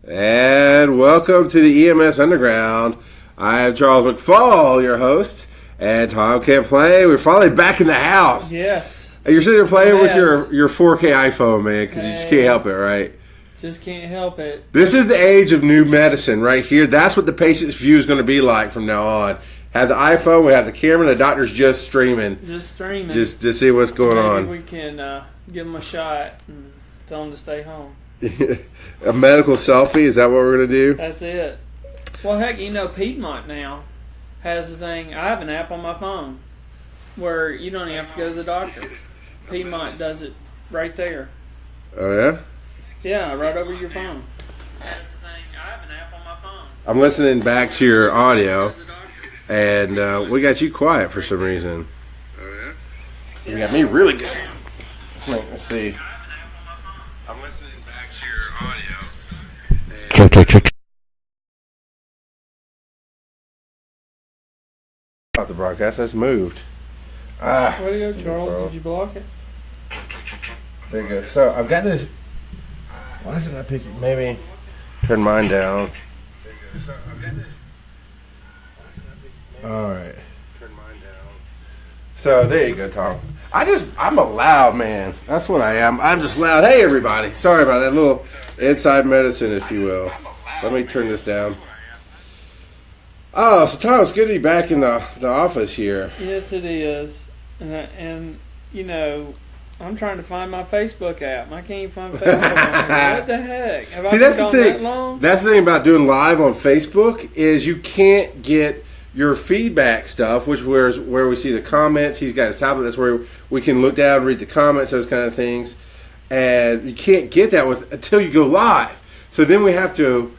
And welcome to the EMS Underground. I am Charles McFall, your host, and Tom can't play. We're finally back in the house. Yes. You're sitting there playing with your 4K iPhone, man, because you just can't help it, right? Just can't help it. This is the age of new medicine right here. That's what the patient's view is going to be like from now on. Have the iPhone, we have the camera, the doctor's just streaming. Just to see what's going on. Maybe we can give them a shot and tell them to stay home. A medical selfie, is that what we're going to do? That's it. Well, heck, Piedmont now has the thing. I have an app on my phone where you don't even have to go to the doctor. Piedmont does it right there. Oh, yeah? Yeah, right over your phone. That's the thing. I have an app on my phone. I'm listening back to your audio, and we got you quiet for some reason. Oh, yeah? You got me really good. Let's see. I'm listening back to your audio. Check. Not the broadcast, that's moved. Where do you go, Charles? Did you block it? There you go. So I've got this. Why did I pick it? Maybe turn mine down. There you go. So I've got this. All right. Turn mine down. So there you go, Tom. I'm a loud man. That's what I am. I'm just loud. Hey, everybody. Sorry about that little inside medicine, if you will. Let me turn this down. Oh, so Tom, it's good to be back in the office here. Yes, it is. And I'm trying to find my Facebook app. I can't even find Facebook. What the heck? Have I been gone that long? That's the thing about doing live on Facebook is you can't get your feedback stuff, which is where we see the comments. He's got a tablet. That's where we can look down and read the comments, those kind of things. And you can't get that until you go live. So then we have to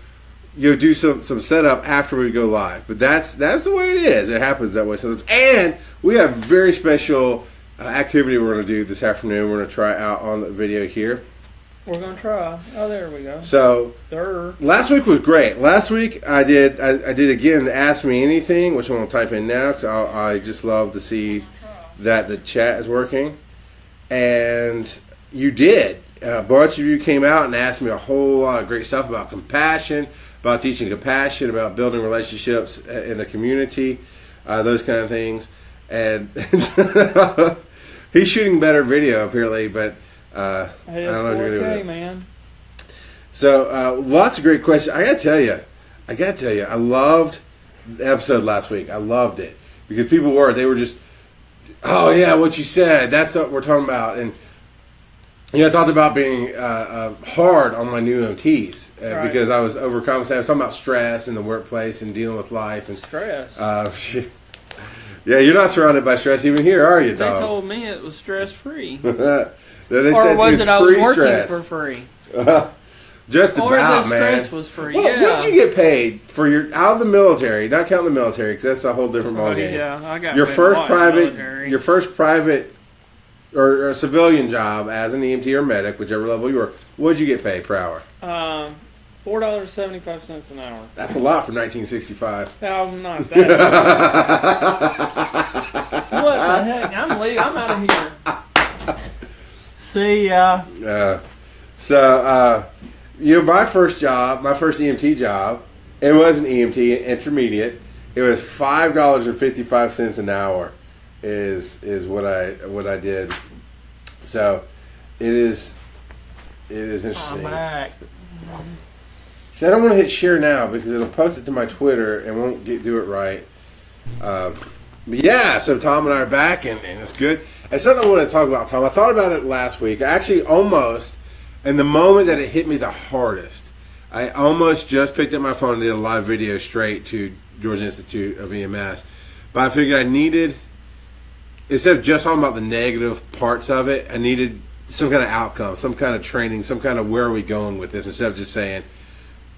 do some setup after we go live. But that's the way it is. It happens that way. And we have a very special activity we're going to do this afternoon. We're going to try out on the video here. We're going to try. Oh, there we go. So last week was great. Last week I did again the Ask Me Anything, which I'm going to type in now because I just love to see that the chat is working. And you did. A bunch of you came out and asked me a whole lot of great stuff about compassion, about teaching compassion, about building relationships in the community, those kind of things. And he's shooting better video apparently, but I don't know if you're gonna do it, man. So lots of great questions. I gotta tell you, I loved the episode last week. I loved it because they were just, oh yeah, what you said. That's what we're talking about. And I talked about being hard on my new EMTs because I was overcompensating. I was talking about stress in the workplace and dealing with life and stress. Yeah, you're not surrounded by stress even here, are you, Tom? They told me it was stress-free. Or was it I was working for free? Just about, man. Or the stress was free, What did you get paid for out of the military, not counting the military, because that's a whole different ballgame. Yeah, I got your first private or civilian job as an EMT or medic, whichever level you were, what did you get paid per hour? $4.75 an hour. That's a lot for 1965. No, not that. What the heck? I'm leaving. I'm out of here. See ya. My first EMT job, it was an EMT intermediate. It was $5.55 an hour. Is what I did. So it is interesting. I'm back. See, I don't want to hit share now because it'll post it to my Twitter and won't do it right. But yeah, so Tom and I are back and it's good. And something I want to talk about, Tom. I thought about it last week. Actually, almost, in the moment that it hit me the hardest, I almost just picked up my phone and did a live video straight to Georgia Institute of EMS. But I figured I needed, instead of just talking about the negative parts of it, I needed some kind of outcome, some kind of training, some kind of where are we going with this, instead of just saying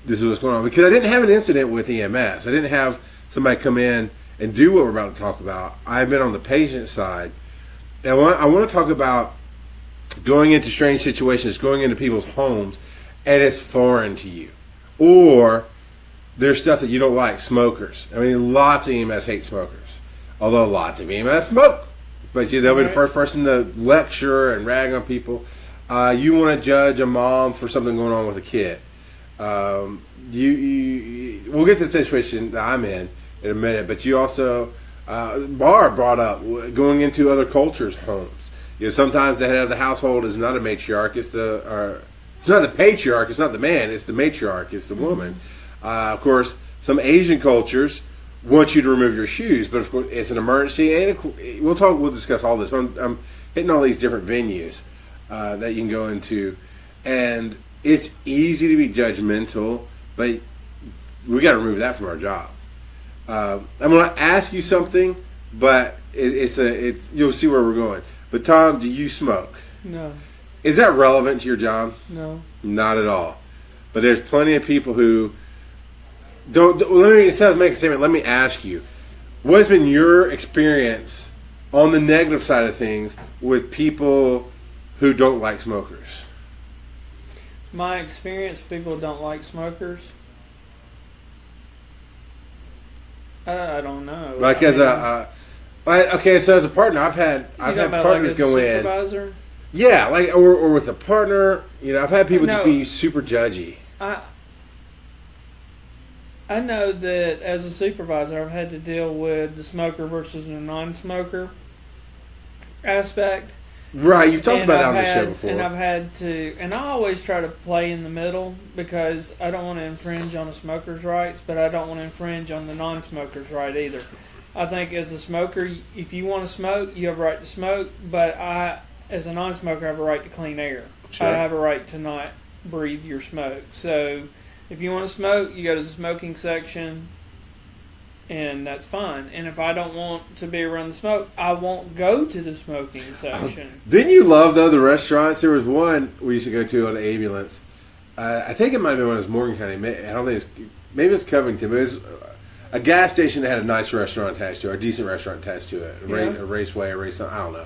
this is what's going on. Because I didn't have an incident with EMS. I didn't have somebody come in and do what we're about to talk about. I've been on the patient side. And I want to talk about going into strange situations, going into people's homes, and it's foreign to you. Or there's stuff that you don't like, smokers. I mean, lots of EMS hate smokers. Although lots of EMS smoke. But they'll be the first person to lecture and rag on people. You want to judge a mom for something going on with a kid. We'll get to the situation that I'm in a minute, but you also, Barr brought up going into other cultures' homes. Sometimes the head of the household is not a matriarch; it's not the patriarch, it's not the man, it's the matriarch, it's the woman. Of course, some Asian cultures want you to remove your shoes, but of course, it's an emergency, and we'll discuss all this. I'm hitting all these different venues that you can go into, and it's easy to be judgmental, but we got to remove that from our job. I'm going to ask you something, but it's you'll see where we're going. But Tom, do you smoke? No. Is that relevant to your job? No. Not at all. But there's plenty of people who don't. Instead of making a statement, let me ask you: what has been your experience on the negative side of things with people who don't like smokers? My experience, people don't like smokers. I don't know. Like as a partner, I've had partners go in. Supervisor? Yeah, like or with a partner. I've had people just be super judgy. I know that as a supervisor, I've had to deal with the smoker versus the non-smoker aspect. Right, you've talked about that on the show before. And I've had to, and I always try to play in the middle because I don't want to infringe on the smoker's rights, but I don't want to infringe on the non-smoker's right either. I think as a smoker, if you want to smoke, you have a right to smoke, but I, as a non-smoker, have a right to clean air. Sure. I have a right to not breathe your smoke. So if you want to smoke, you go to the smoking section, and that's fine. And if I don't want to be around the smoke, I won't go to the smoking section. Didn't you love, though, the restaurants? There was one we used to go to on the ambulance. I think it might have been one of Morgan County. I don't think maybe it's Covington, but it was a gas station that had a nice restaurant attached to it, or a decent restaurant attached to it, a raceway, a race, I don't know.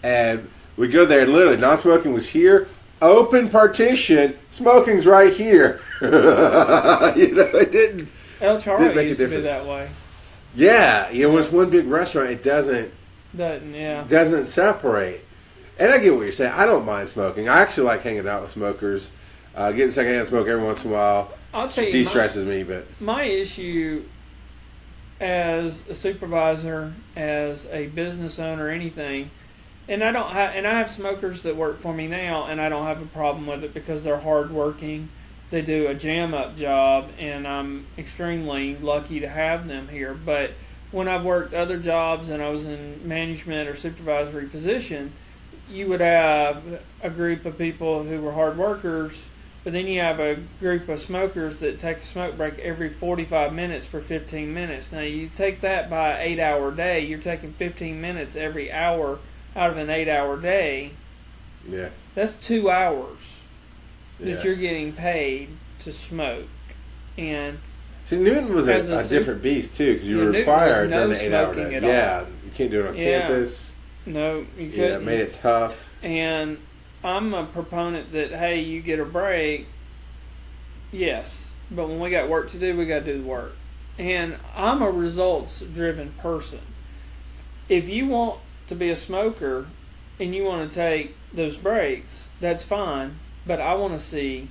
And we go there, and literally, non-smoking was here, open partition, smoking's right here. It didn't. El Charro used to be that way. Yeah, it was one big restaurant. It doesn't separate. And I get what you're saying. I don't mind smoking. I actually like hanging out with smokers. Getting secondhand smoke every once in a while de-stresses me. But my issue as a supervisor, as a business owner, anything, and I have smokers that work for me now, and I don't have a problem with it because they're hardworking. They do a jam-up job, and I'm extremely lucky to have them here. But when I've worked other jobs and I was in management or supervisory position, you would have a group of people who were hard workers, but then you have a group of smokers that take a smoke break every 45 minutes for 15 minutes. Now, you take that by an 8-hour day, you're taking 15 minutes every hour out of an 8-hour day. Yeah. That's 2 hours that you're getting paid to smoke. And see, Newton was a different beast too, because you were required during the 8-hour day. Yeah, you can't do it on campus. No, you couldn't. Yeah, it made it tough. And I'm a proponent that, hey, you get a break, yes, but when we got work to do, we got to do the work. And I'm a results-driven person. If you want to be a smoker and you want to take those breaks, that's fine. But I want to see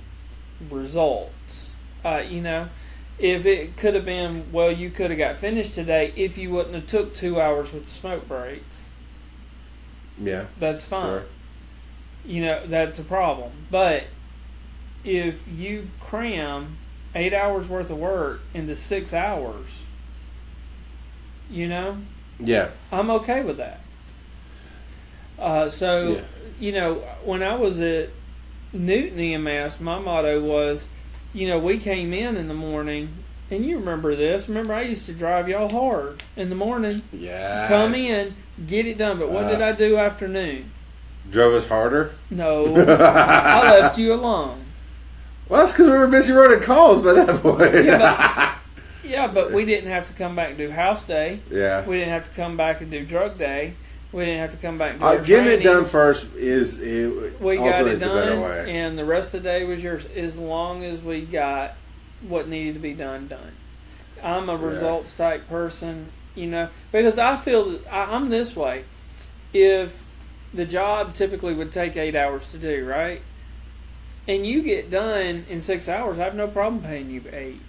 results. If it could have been, well, you could have got finished today if you wouldn't have took 2 hours with the smoke breaks. Yeah. That's fine. Sure. That's a problem. But if you cram 8 hours worth of work into 6 hours, yeah, I'm okay with that. When I was at Newton EMS, my motto was, we came in the morning, and you remember this. Remember, I used to drive y'all hard in the morning. Yeah. Come in, get it done. But what did I do afternoon? Drove us harder? No. I left you alone. Well, that's because we were busy running calls by that point. But we didn't have to come back and do house day. Yeah. We didn't have to come back and do drug day. We didn't have to come back and do getting training. it done first we got it done, the better way. And the rest of the day was yours as long as we got what needed to be done. I'm a results type person, because I feel that I'm this way. If the job typically would take 8 hours to do, right? and you get done in 6 hours, I have no problem paying you 8.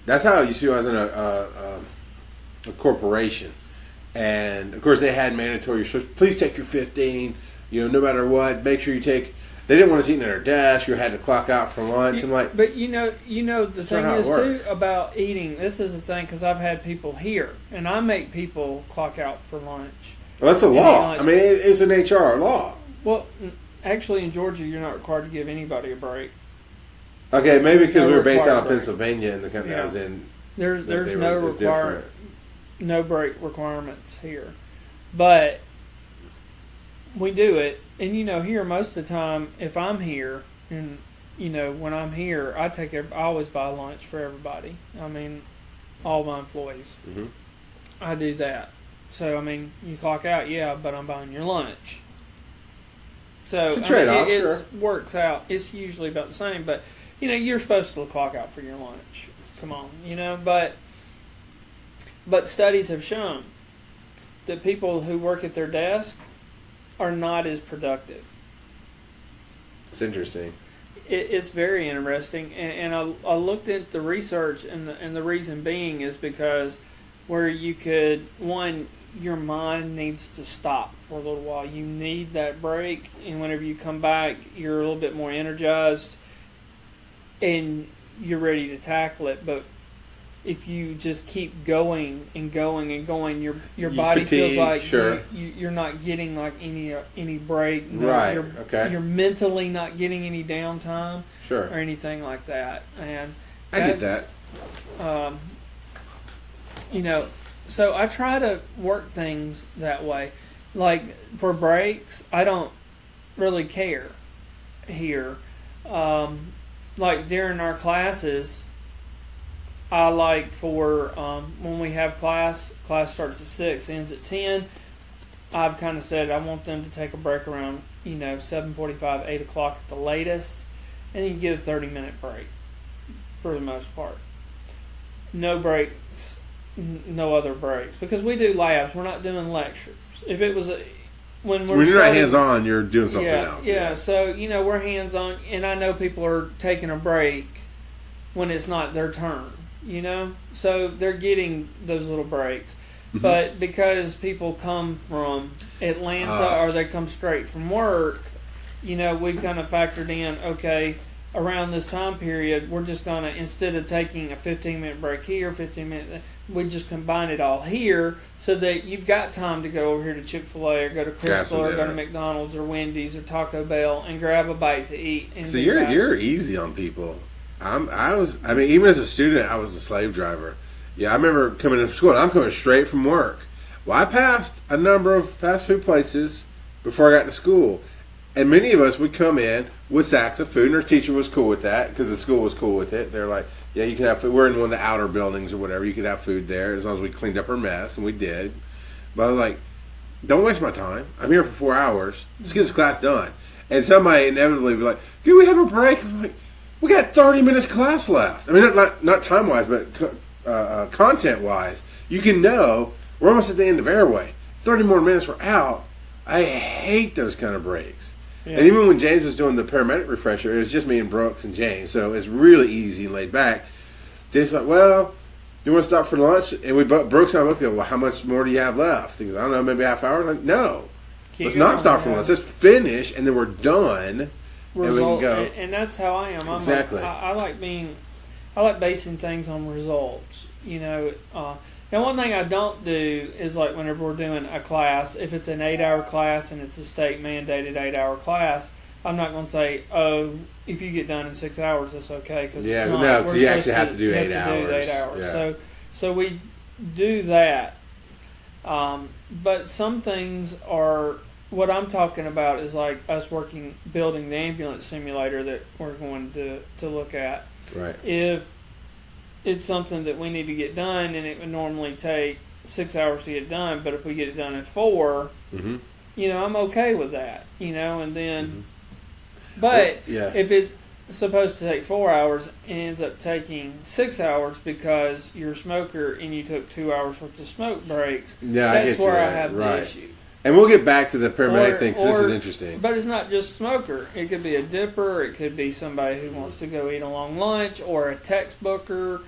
That's how you see. I was in a corporation, and of course they had mandatory. Please take your 15. No matter what, make sure you take. They didn't want us eating at our desk. You had to clock out for lunch. And like, but the thing is too about eating. This is the thing, because I've had people here, and I make people clock out for lunch. Well, that's a law. I mean, it's an HR law. Well, actually, in Georgia, you're not required to give anybody a break. Okay, maybe because we were based out of Pennsylvania, and the country I was in. There's no break requirements here, but we do it. And here most of the time, if I'm here, and when I'm here, I always buy lunch for everybody. I mean, all my employees. Mm-hmm. I do that. So I mean, you clock out, but I'm buying your lunch. So it's a trade-off. It works out. It's usually about the same, but you're supposed to clock out for your lunch. Come on, But studies have shown that people who work at their desk are not as productive. It's interesting. It's very interesting, and I looked at the research, and the reason being is because where you could, your mind needs to stop for a little while. You need that break, and whenever you come back, you're a little bit more energized, and you're ready to tackle it. But if you just keep going and going and going, your body feels like you're not getting like any break. Right. You're mentally not getting any downtime. Sure. Or anything like that. And I get that. So I try to work things that way. Like for breaks, I don't really care here. Like during our classes, I like for when we have class starts at 6, ends at 10. I've kind of said I want them to take a break around 7:45, 8 o'clock at the latest, and then you get a 30-minute break for the most part. No breaks, no other breaks, because we do labs. We're not doing lectures. If it was when you're not hands on, you're doing something else. Yeah. So we're hands on, and I know people are taking a break when it's not their turn. So they're getting those little breaks. Mm-hmm. But because people come from Atlanta or they come straight from work, we've kind of factored in, okay, around this time period, we're just going to, instead of taking a 15-minute break here, 15-minute, we just combine it all here so that you've got time to go over here to Chick-fil-A or go to Crystal or go to McDonald's or Wendy's or Taco Bell and grab a bite to eat. And so you're easy on people. Even as a student, I was a slave driver. Yeah, I remember coming to school, and I'm coming straight from work. Well, I passed a number of fast food places before I got to school. And many of us would come in with sacks of food, and our teacher was cool with that because the school was cool with it. They're like, yeah, you can have food. We're in one of the outer buildings or whatever. You could have food there as long as we cleaned up our mess, and we did. But I was like, don't waste my time. I'm here for 4 hours. Let's get this class done. And somebody inevitably would be like, can we have a break? I'm like, we got 30 minutes class left. I mean, not time-wise, but content-wise. You can know we're almost at the end of airway. 30 more minutes, we're out. I hate those kind of breaks. Yeah. And even when James was doing the paramedic refresher, it was just me and Brooks and James, so it's really easy and laid back. James was like, well, you want to stop for lunch? And Brooks and I both go, well, how much more do you have left? He goes, I don't know, maybe a half hour? I'm like, no. Let's not stop for lunch. Let's finish, and then we're done. Result, and that's how I am. Exactly. I like basing things on results. Now one thing I don't do is like whenever we're doing a class, if it's an 8-hour class and it's a state mandated 8-hour class, I'm not going to say, oh, if you get done in 6 hours, that's okay. Because you actually have to do 8 hours. Yeah. So we do that. But some things are. What I'm talking about is like us building the ambulance simulator that we're going to look at. Right. If it's something that we need to get done, and it would normally take 6 hours to get done, but if we get it done in 4, mm-hmm. I'm okay with that. And then, but if it's supposed to take 4 hours and ends up taking 6 hours because you're a smoker and you took 2 hours worth of smoke breaks, that's where I have the issue. And we'll get back to the paramedic thing, 'cause this is or- interesting. But it's not just smoker. It could be a dipper. It could be somebody who wants to go eat a long lunch, or a textbooker.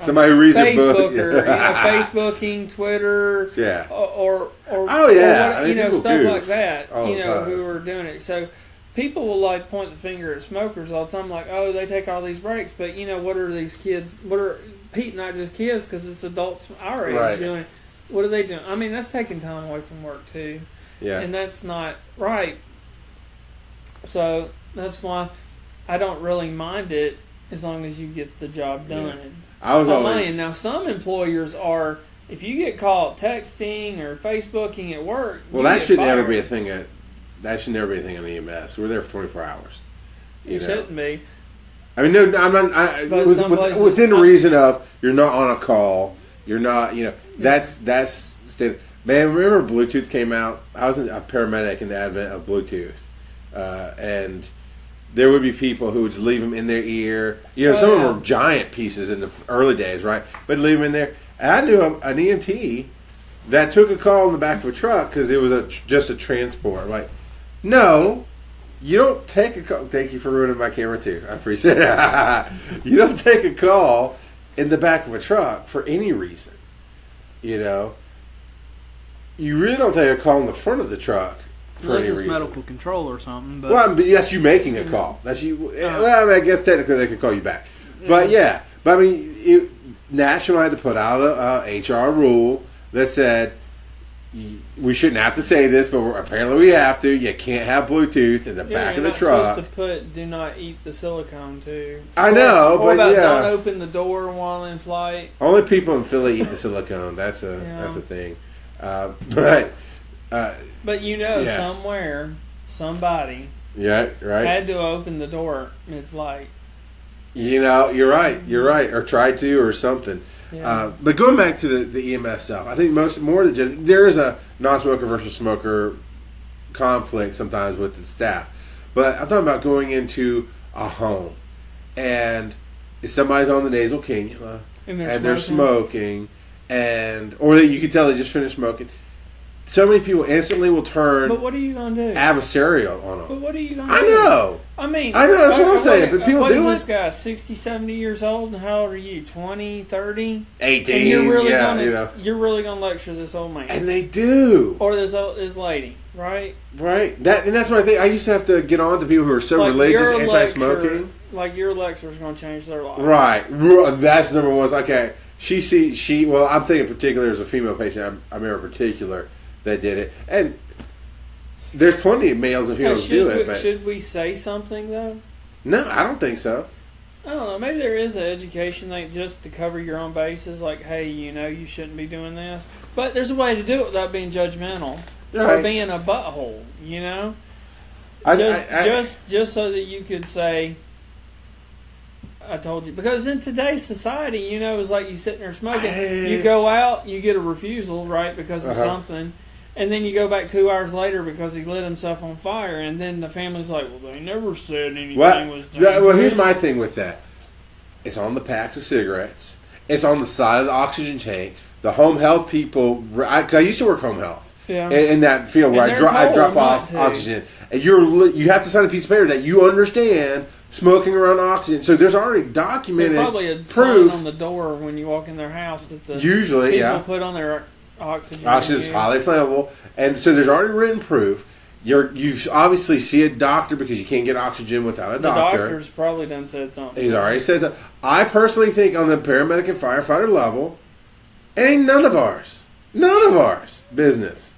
Somebody who reads a book. Facebooker, Facebooking, Twitter, Yeah. or Oh, yeah. I mean, people stuff do like that. all the time. Who are doing it. So people will like point the finger at smokers all the time, like, oh, they take all these breaks, but what are these kids? What are not just kids, because it's adults our age Right. doing? What are they doing? I mean, that's taking time away from work too, Yeah. and that's not right. So that's why I don't really mind it as long as you get the job done. Yeah. I was always... Now, some employers are, if you get caught texting or Facebooking at work, Well, that should never be a thing that should never be a thing on EMS. We're there for 24 hours. You shouldn't be. I mean, no, I'm not. Within reason of you're not on a call. You're not. That's standard. Man, remember Bluetooth came out? I was a paramedic in the advent of Bluetooth, and there would be people who would just leave them in their ear. Some of them were giant pieces in the early days, right? But leave them in there. And I knew an EMT that took a call in the back of a truck because it was just a transport. Like, no, you don't take a call. Thank you for ruining my camera too. I appreciate it. You don't take a call in the back of a truck for any reason. You really don't take a call in the front of the truck for Unless any it's reason. medical control or something. But Well, but that's you making a call. That's you. Well, I guess technically they could call you back. But yeah. But I mean, National had to put out a HR rule that said we shouldn't have to say this, but apparently we have to. You can't have Bluetooth in the back of the truck. Supposed to put "do not eat the silicone" too. I know, or but about yeah, don't open the door while in flight. only people in Philly eat the silicone. That's a thing. But somewhere somebody right had to open the door mid-flight. You're right, or try to, or something. Yeah. But going back to the EMS stuff, I think there is a non-smoker versus smoker conflict sometimes with the staff. But I'm talking about going into a home, and if somebody's on the nasal cannula and they're smoking, or you can tell they just finished smoking. So many people instantly will turn. But what are you gonna do? Adversarial on them. But what are you gonna do? I know. That's what I'm saying. But people what do is it. This guy 60, 70 years old, and how old are you? 20, 30? 18. And you're really gonna, you're really gonna lecture this old man. And they do. Or this lady, right? Right. That's what I think. I used to have to get on to people who are so religious, anti-smoking. Like your lecture is going to change their life. Right. That's number one. It's okay. Well, I'm thinking in particular as a female patient. I remember in particular that did it. And there's plenty of males and females who do it. But should we say something, though? No, I don't think so. I don't know. Maybe there is an education thing just to cover your own bases. Like, hey, you shouldn't be doing this. But there's a way to do it without being judgmental. Right. Or being a butthole, Just so that you could say, I told you. Because in today's society, it's like you sitting there smoking. You go out, you get a refusal, right, because of something. And then you go back 2 hours later because he lit himself on fire. And then the family's like, well, they never said anything was dangerous. Well, here's my thing with that. It's on the packs of cigarettes. It's on the side of the oxygen tank. The home health people, because I used to work home health. Yeah. In that field where I drop off oxygen. And you have to sign a piece of paper that you understand smoking around oxygen. So there's already documented There's probably a proof sign on the door when you walk in their house that the usually people put on their oxygen. Oxygen is highly flammable. And so there's already written proof. You obviously see a doctor because you can't get oxygen without a doctor. The doctor's probably done said something. He's already said something. I personally think on the paramedic and firefighter level, ain't none of ours business.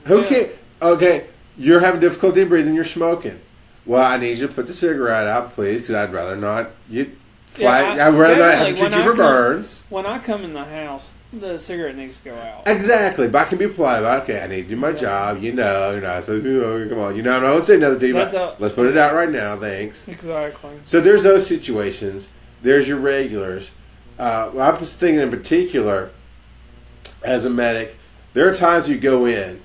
Who can't? Okay, you're having difficulty in breathing. You're smoking. Well, I need you to put the cigarette out, please, because I'd rather not. I'd rather not have to treat you for burns. When I come in the house, the cigarette needs to go out. Exactly, but I can be polite about. Okay, I need to do my job. You're not supposed to. Come on, I'm not going to say nothing to you. Let's put it out right now. Thanks. Exactly. So there's those situations. There's your regulars. I was thinking in particular, as a medic, there are times you go in.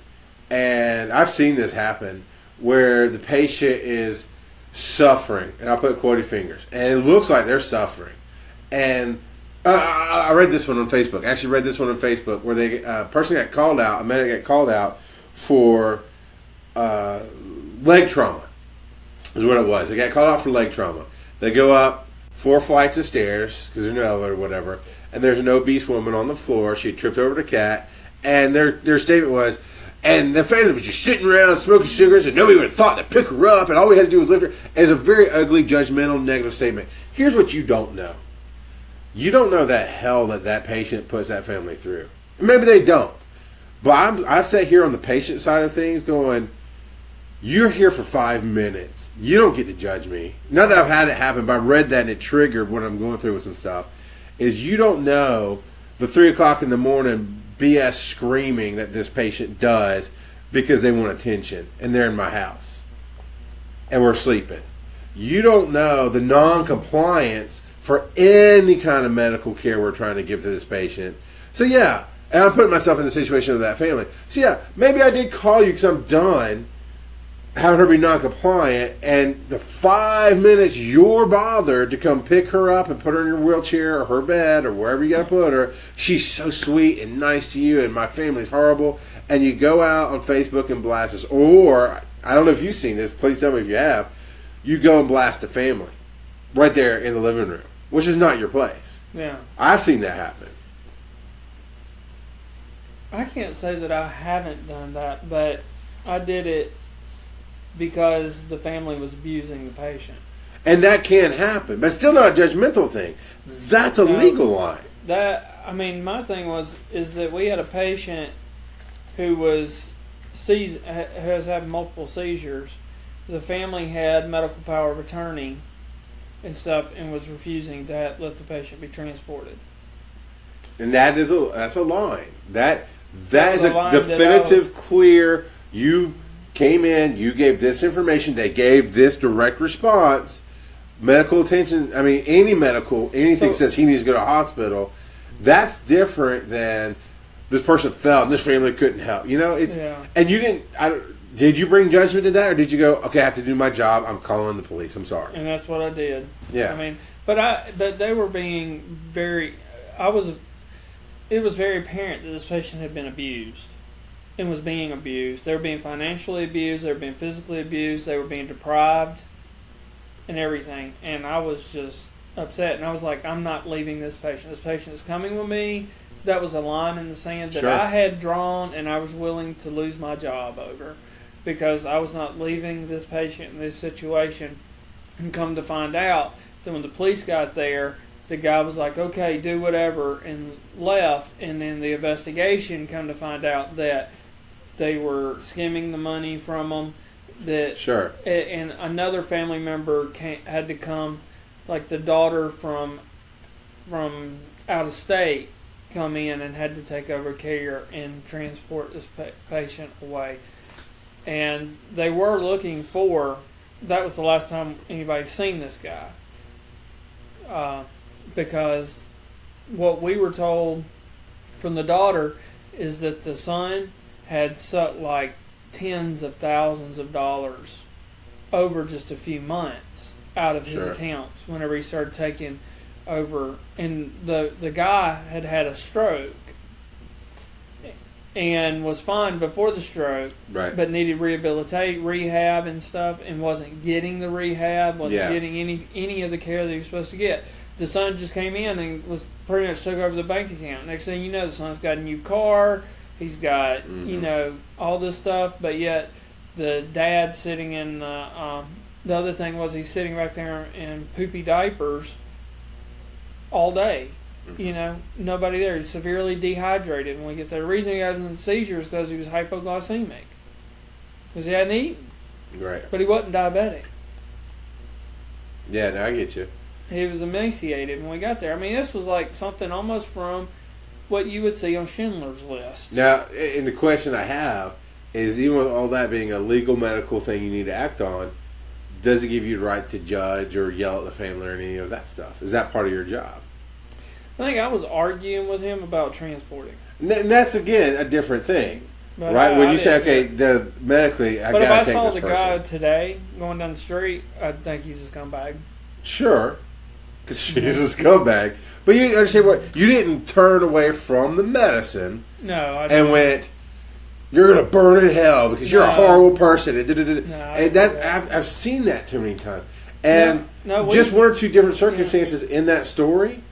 And I've seen this happen where the patient is suffering, and I'll put quoted fingers, and it looks like they're suffering. And I read this one on Facebook. I actually read this one on Facebook where a person got called out, a medic got called out for leg trauma, is what it was. They got called out for leg trauma. They go up 4 flights of stairs, because there's no elevator or whatever, and there's an obese woman on the floor. She tripped over the cat, and their statement was, and the family was just sitting around smoking cigarettes, and nobody would have thought to pick her up, and all we had to do was lift her. It's a very ugly, judgmental, negative statement. Here's what you don't know. You don't know that hell that patient puts that family through. Maybe they don't. But I've sat here on the patient side of things going, you're here for 5 minutes. You don't get to judge me. Not that I've had it happen, but I read that and it triggered what I'm going through with some stuff. Is you don't know the 3 o'clock in the morning BS screaming that this patient does because they want attention and they're in my house and we're sleeping. You don't know the non-compliance for any kind of medical care we're trying to give to this patient. So yeah, and I'm putting myself in the situation of that family. So yeah, maybe I did call you because I'm done having her be non-compliant, and the 5 minutes you're bothered to come pick her up and put her in your wheelchair or her bed or wherever you got to put her, she's so sweet and nice to you and my family's horrible, and you go out on Facebook and blast us. Or, I don't know if you've seen this, please tell me if you have, you go and blast the family right there in the living room, which is not your place. Yeah. I've seen that happen. I can't say that I haven't done that, but I did it because the family was abusing the patient. And that can happen, but still not a judgmental thing. That's a legal line. My thing is that we had a patient who has had multiple seizures. The family had medical power of attorney and stuff, and was refusing to let the patient be transported. And that's a line. That is a definitive, clear. You came in, you gave this information, they gave this direct response. Medical attention. I mean, anything says he needs to go to a hospital. That's different than this person fell and this family couldn't help. And you didn't. Did you bring judgment to that, or did you go, okay, I have to do my job, I'm calling the police, I'm sorry? And that's what I did. Yeah. But they were being very, it was very apparent that this patient had been abused and was being abused. They were being financially abused, they were being physically abused, they were being deprived and everything. And I was just upset, and I was like, I'm not leaving this patient. This patient is coming with me. That was a line in the sand that I had drawn, and I was willing to lose my job over, because I was not leaving this patient in this situation. And come to find out that when the police got there, the guy was like, okay, do whatever, and left. And then the investigation come to find out that they were skimming the money from them. And another family member had to come, like the daughter from out of state, come in and had to take over care and transport this patient away. And they were looking for, that was the last time anybody's seen this guy. Because what we were told from the daughter is that the son had sucked like tens of thousands of dollars over just a few months out of his accounts whenever he started taking over. And the guy had a stroke and was fine before the stroke, but needed rehab and stuff, and wasn't getting the rehab, wasn't getting any of the care that he was supposed to get. The son just came in and was pretty much took over the bank account. Next thing you know, the son's got a new car, he's got all this stuff, but yet the dad sitting in the other thing was he's sitting back there in poopy diapers all day. Nobody there. He's severely dehydrated when we get there. The reason he got into seizures is because he was hypoglycemic. Because he hadn't eaten. Right. But he wasn't diabetic. Yeah, no, I get you. He was emaciated when we got there. I mean, this was like something almost from what you would see on Schindler's List. Now, and the question I have is, even with all that being a legal medical thing you need to act on, does it give you the right to judge or yell at the family or any of that stuff? Is that part of your job? I think I was arguing with him about transporting. And that's, again, a different thing. But right? When you say, okay, medically, I got to take this person. But if I saw the guy today going down the street, I'd think he's a scumbag. Sure. because she's a scumbag. But you understand what? You didn't turn away from the medicine. No, I and went, you're going to burn in hell because you're a horrible person. And I've seen that too many times. And just one or two different circumstances in that story,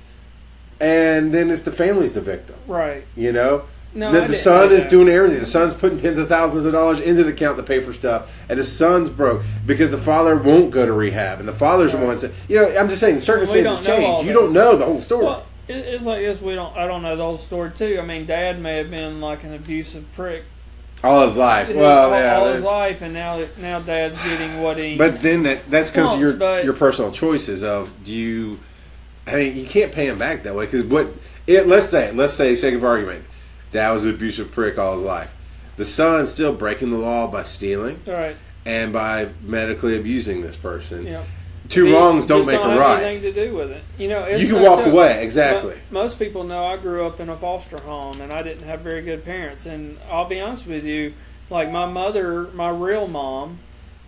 and then it's the family's the victim. Right. You know? No, the son is doing everything. The son's putting tens of thousands of dollars into the account to pay for stuff, and the son's broke because the father won't go to rehab, and the father's the one that, I'm just saying, the circumstances change. You don't know the whole story. Well, it's like this. I don't know the whole story too. I mean, Dad may have been like an abusive prick all his life. Well, all his life, and now Dad's getting what he. But then that's because of your personal choices of you can't pay him back that way because let's say sake of argument. Dad was an abusive prick all his life. The son's still breaking the law by stealing and by medically abusing this person. Yep. Two wrongs don't make a right. Don't have anything to do with it. You can walk away, exactly. Most people know I grew up in a foster home, and I didn't have very good parents. And I'll be honest with you, like my mother, my real mom,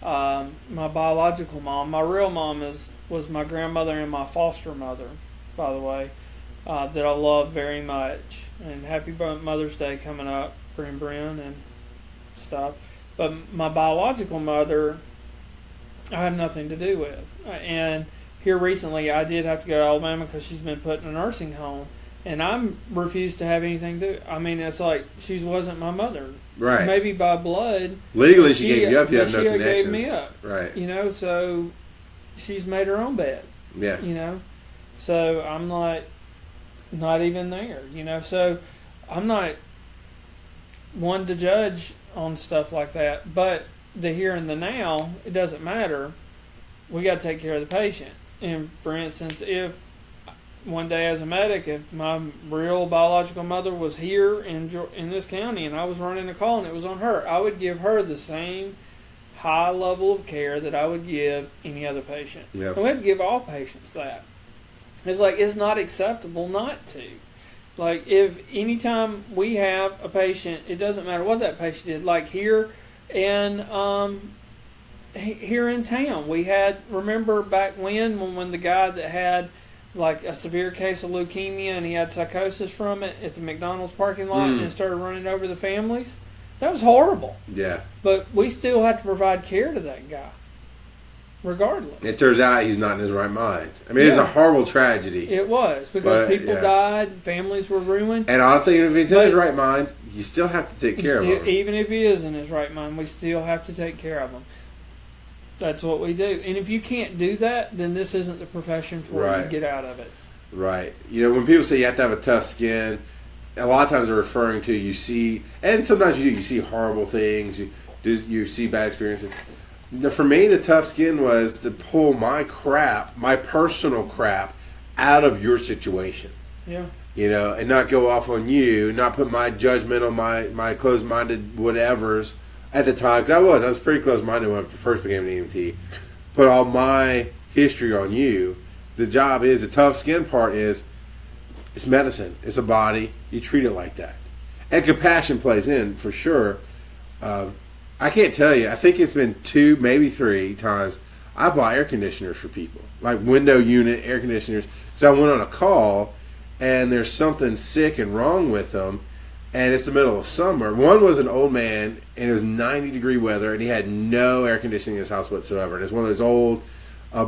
my biological mom, my real mom was my grandmother and my foster mother, by the way, that I love very much. And happy Mother's Day coming up, Bryn and stuff. But my biological mother, I have nothing to do with. And here recently, I did have to go to Alabama because she's been put in a nursing home, and I refused to have anything to do. I mean, it's like she wasn't my mother. Right. Maybe by blood. Legally, she gave you up. You have no connections. She gave me up. Right. So she's made her own bed. Yeah. So I'm not even there. So I'm not one to judge on stuff like that. But the here and the now, it doesn't matter. We got to take care of the patient. And for instance, if one day as a medic, if my real biological mother was here in this county and I was running a call and it was on her, I would give her the same high level of care that I would give any other patient. Yep. And we have to give all patients that. It's not acceptable not to. Like, if anytime we have a patient, it doesn't matter what that patient did. Like here in town, we had, remember back when the guy that had like a severe case of leukemia and he had psychosis from it at the McDonald's parking lot and started running over the families? That was horrible. Yeah. But we still have to provide care to that guy, regardless. It turns out he's not in his right mind. I mean, it's a horrible tragedy. It was, because people died, families were ruined. And honestly, if he's in his right mind, you still have to take care of him. Even if he is in his right mind, we still have to take care of him. That's what we do. And if you can't do that, then this isn't the profession for you to get out of it. Right. When people say you have to have a tough skin, a lot of times they're referring to you see, and sometimes you see horrible things, you see bad experiences. For me, the tough skin was to pull my personal crap, out of your situation. Yeah. And not go off on you, not put my judgment on my closed-minded whatevers at the time. Because I was pretty closed-minded when I first became an EMT. Put all my history on you. The job is, the tough skin part is, it's medicine. It's a body. You treat it like that. And compassion plays in, for sure. I can't tell you. I think it's been 2, maybe 3 times I bought air conditioners for people. Like window unit air conditioners. So I went on a call, and there's something sick and wrong with them, and it's the middle of summer. One was an old man, and it was 90-degree weather, and he had no air conditioning in his house whatsoever. And it's one of those old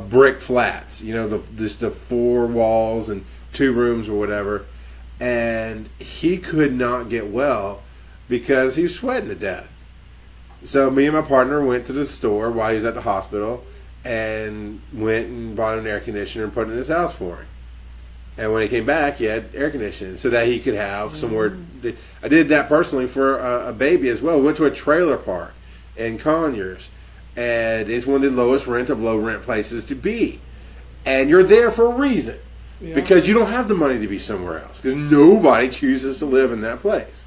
brick flats, just the 4 walls and 2 rooms or whatever. And he could not get well because he was sweating to death. So me and my partner went to the store while he was at the hospital and went and bought an air conditioner and put it in his house for him. And when he came back, he had air conditioning so that he could have somewhere. I did that personally for a baby as well. We went to a trailer park in Conyers, and it's one of the lowest rent of low rent places to be. And you're there for a reason, because you don't have the money to be somewhere else, because nobody chooses to live in that place.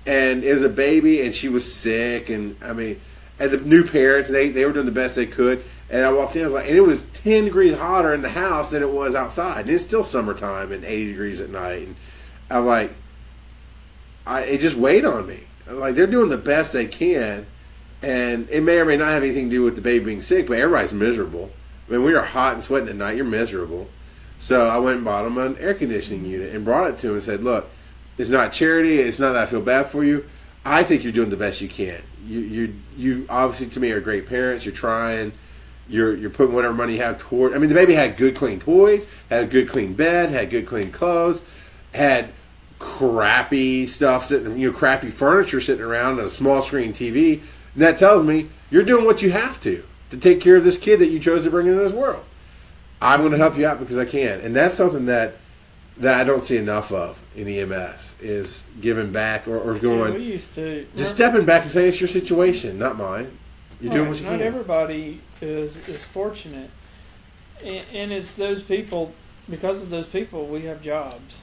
And as a baby, and she was sick, and I mean, as the new parents, they were doing the best they could. And I walked in, I was like, and it was 10 degrees hotter in the house than it was outside. And it's still summertime and 80 degrees at night. And I'm like, it just weighed on me. Like, they're doing the best they can. And it may or may not have anything to do with the baby being sick, but everybody's miserable. I mean, when you're hot and sweating at night, you're miserable. So I went and bought him an air conditioning unit and brought it to him and said, look, it's not charity. It's not that I feel bad for you. I think you're doing the best you can. You obviously, to me, are great parents. You're trying. You're putting whatever money you have toward. I mean, the baby had good, clean toys, had a good, clean bed, had good, clean clothes, had crappy stuff sitting, crappy furniture sitting around, and a small screen TV. And that tells me you're doing what you have to take care of this kid that you chose to bring into this world. I'm going to help you out because I can. And that's something that I don't see enough of in EMS is giving back or going. We used to just stepping back and saying it's your situation, not mine. You're doing what you can. Not everybody is fortunate, and it's those people. Because of those people, we have jobs.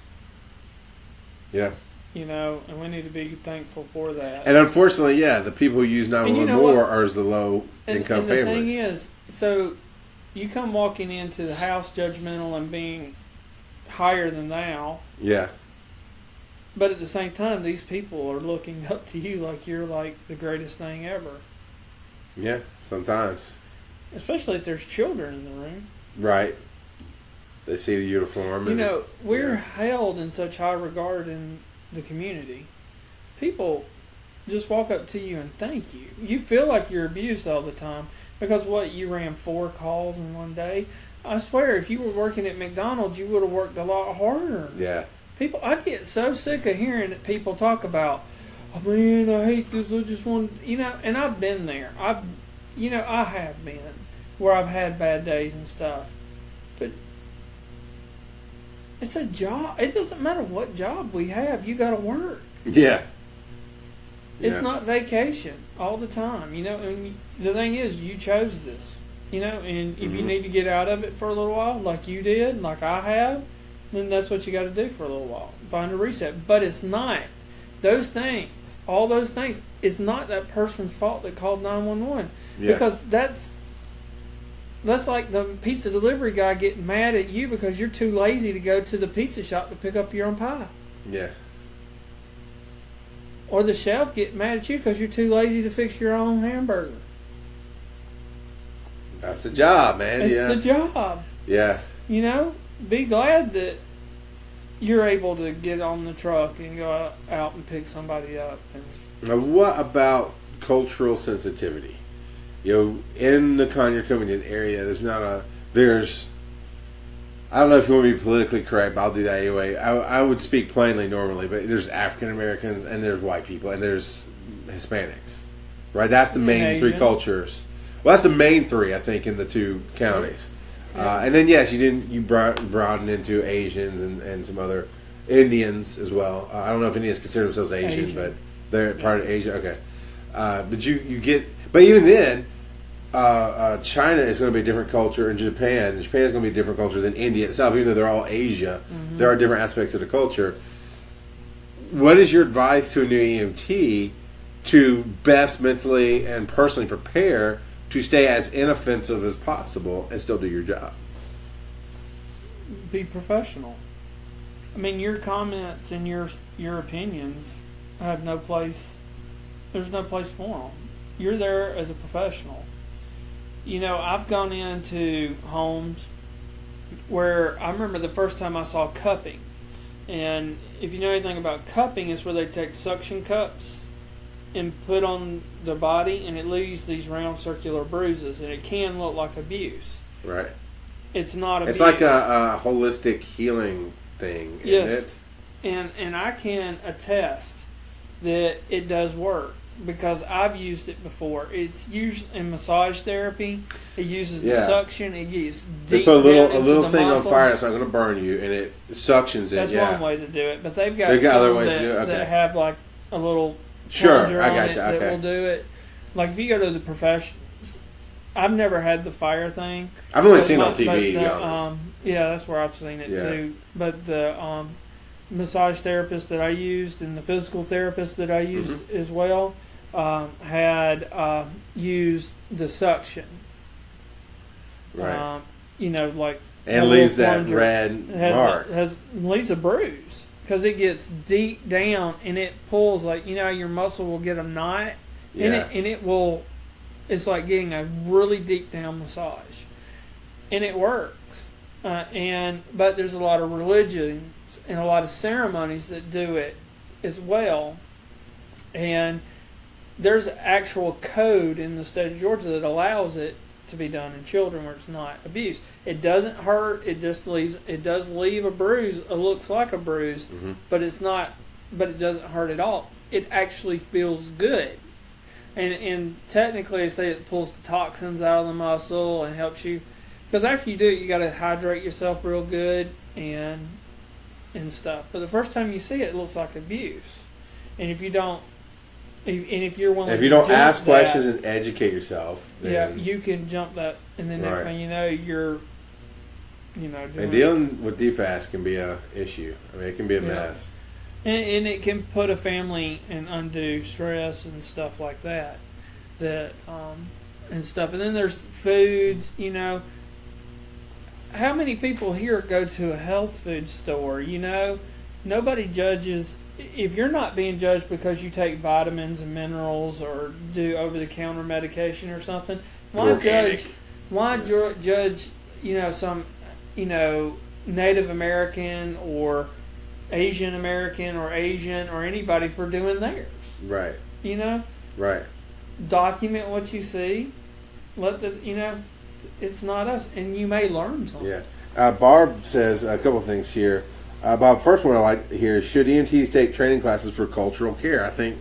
Yeah. And we need to be thankful for that. And unfortunately, the people who use 911 more are the low income families. The thing is, so you come walking into the house judgmental and being higher than thou. Yeah. But at the same time, these people are looking up to you like you're like the greatest thing ever. Yeah, sometimes. Especially if there's children in the room. Right. They see the uniform. We're held in such high regard in the community. People just walk up to you and thank you. You feel like you're abused all the time because you ran 4 calls in one day. I swear, if you were working at McDonald's, you would have worked a lot harder. Yeah. People, I get so sick of hearing people talk about, oh man, I hate this. I just want, and I've been there. I have been where I've had bad days and stuff. But it's a job. It doesn't matter what job we have. You got to work. Yeah. It's not vacation all the time, and the thing is, you chose this, and if you need to get out of it for a little while, like you did, like I have, then that's what you got to do for a little while. Find a reset. But it's not those things, all those things, it's not that person's fault that called 911. Yeah. Because that's like the pizza delivery guy getting mad at you because you're too lazy to go to the pizza shop to pick up your own pie. Yeah. Or the chef getting mad at you because you're too lazy to fix your own hamburger. That's the job, man. It's the job. Yeah. Be glad that you're able to get on the truck and go out and pick somebody up. Now, what about cultural sensitivity? In the Conyer Covington area, I don't know if you want to be politically correct, but I'll do that anyway. I would speak plainly normally, but there's African Americans and there's white people and there's Hispanics, right? That's the main 3 cultures. Well, that's the main 3, I think, in the 2 counties. And then yes, you broaden into Asians and some other Indians as well. I don't know if Indians consider themselves Asian. But they're part of Asia. Okay, but even then. China is going to be a different culture, and Japan is going to be a different culture than India itself. Even though they're all Asia, there are different aspects of the culture. What is your advice to a new EMT to best mentally and personally prepare to stay as inoffensive as possible and still do your job? Be professional. I mean, your comments and your opinions have no place. There's no place for them. You're there as a professional. I've gone into homes where I remember the first time I saw cupping. And if you know anything about cupping, it's where they take suction cups and put on the body, and it leaves these round circular bruises, and it can look like abuse. Right. It's not abuse. It's like a holistic healing thing, isn't it? And I can attest that it does work. Because I've used it before. It's used in massage therapy. It uses the suction. It gets deep. They put a little thing on fire that's not going to burn you, and it suctions it. That's one way to do it. But they've got other ways to do it. Okay. That have like a little plunger on it that will do it. Like if you go to the professionals, I've never had the fire thing. I've only seen it on TV. To be honest. That's where I've seen it too. But the massage therapist that I used and the physical therapist that I used as well. Had used the suction. Right. And leaves that red mark. Leaves a bruise because it gets deep down and it pulls your muscle will get a knot in it, and it will. It's like getting a really deep down massage, and it works. But there's a lot of religions and a lot of ceremonies that do it as well. And there's actual code in the state of Georgia that allows it to be done in children where it's not abuse. It doesn't hurt. It just leaves. It does leave a bruise. It looks like a bruise, but it's not. But it doesn't hurt at all. It actually feels good. And technically, they say it pulls the toxins out of the muscle and helps you. Because after you do it, you got to hydrate yourself real good and stuff. But the first time you see it, it looks like abuse. And if you don't, if you're willing, if you don't ask questions and educate yourself, then you can jump that. And then next thing you know, you're, doing and dealing with DFAS can be a issue. I mean, it can be a mess. And it can put a family in undue stress and stuff like that. And stuff. And then there's foods, How many people here go to a health food store? Nobody judges. If you're not being judged because you take vitamins and minerals or do over-the-counter medication or something, why judge? Some, Native American or Asian American or Asian or anybody for doing theirs. Right. Right. Document what you see. It's not us, and you may learn something. Yeah. Barb says a couple things here. Bob, first one I like to hear is, should EMTs take training classes for cultural care? I think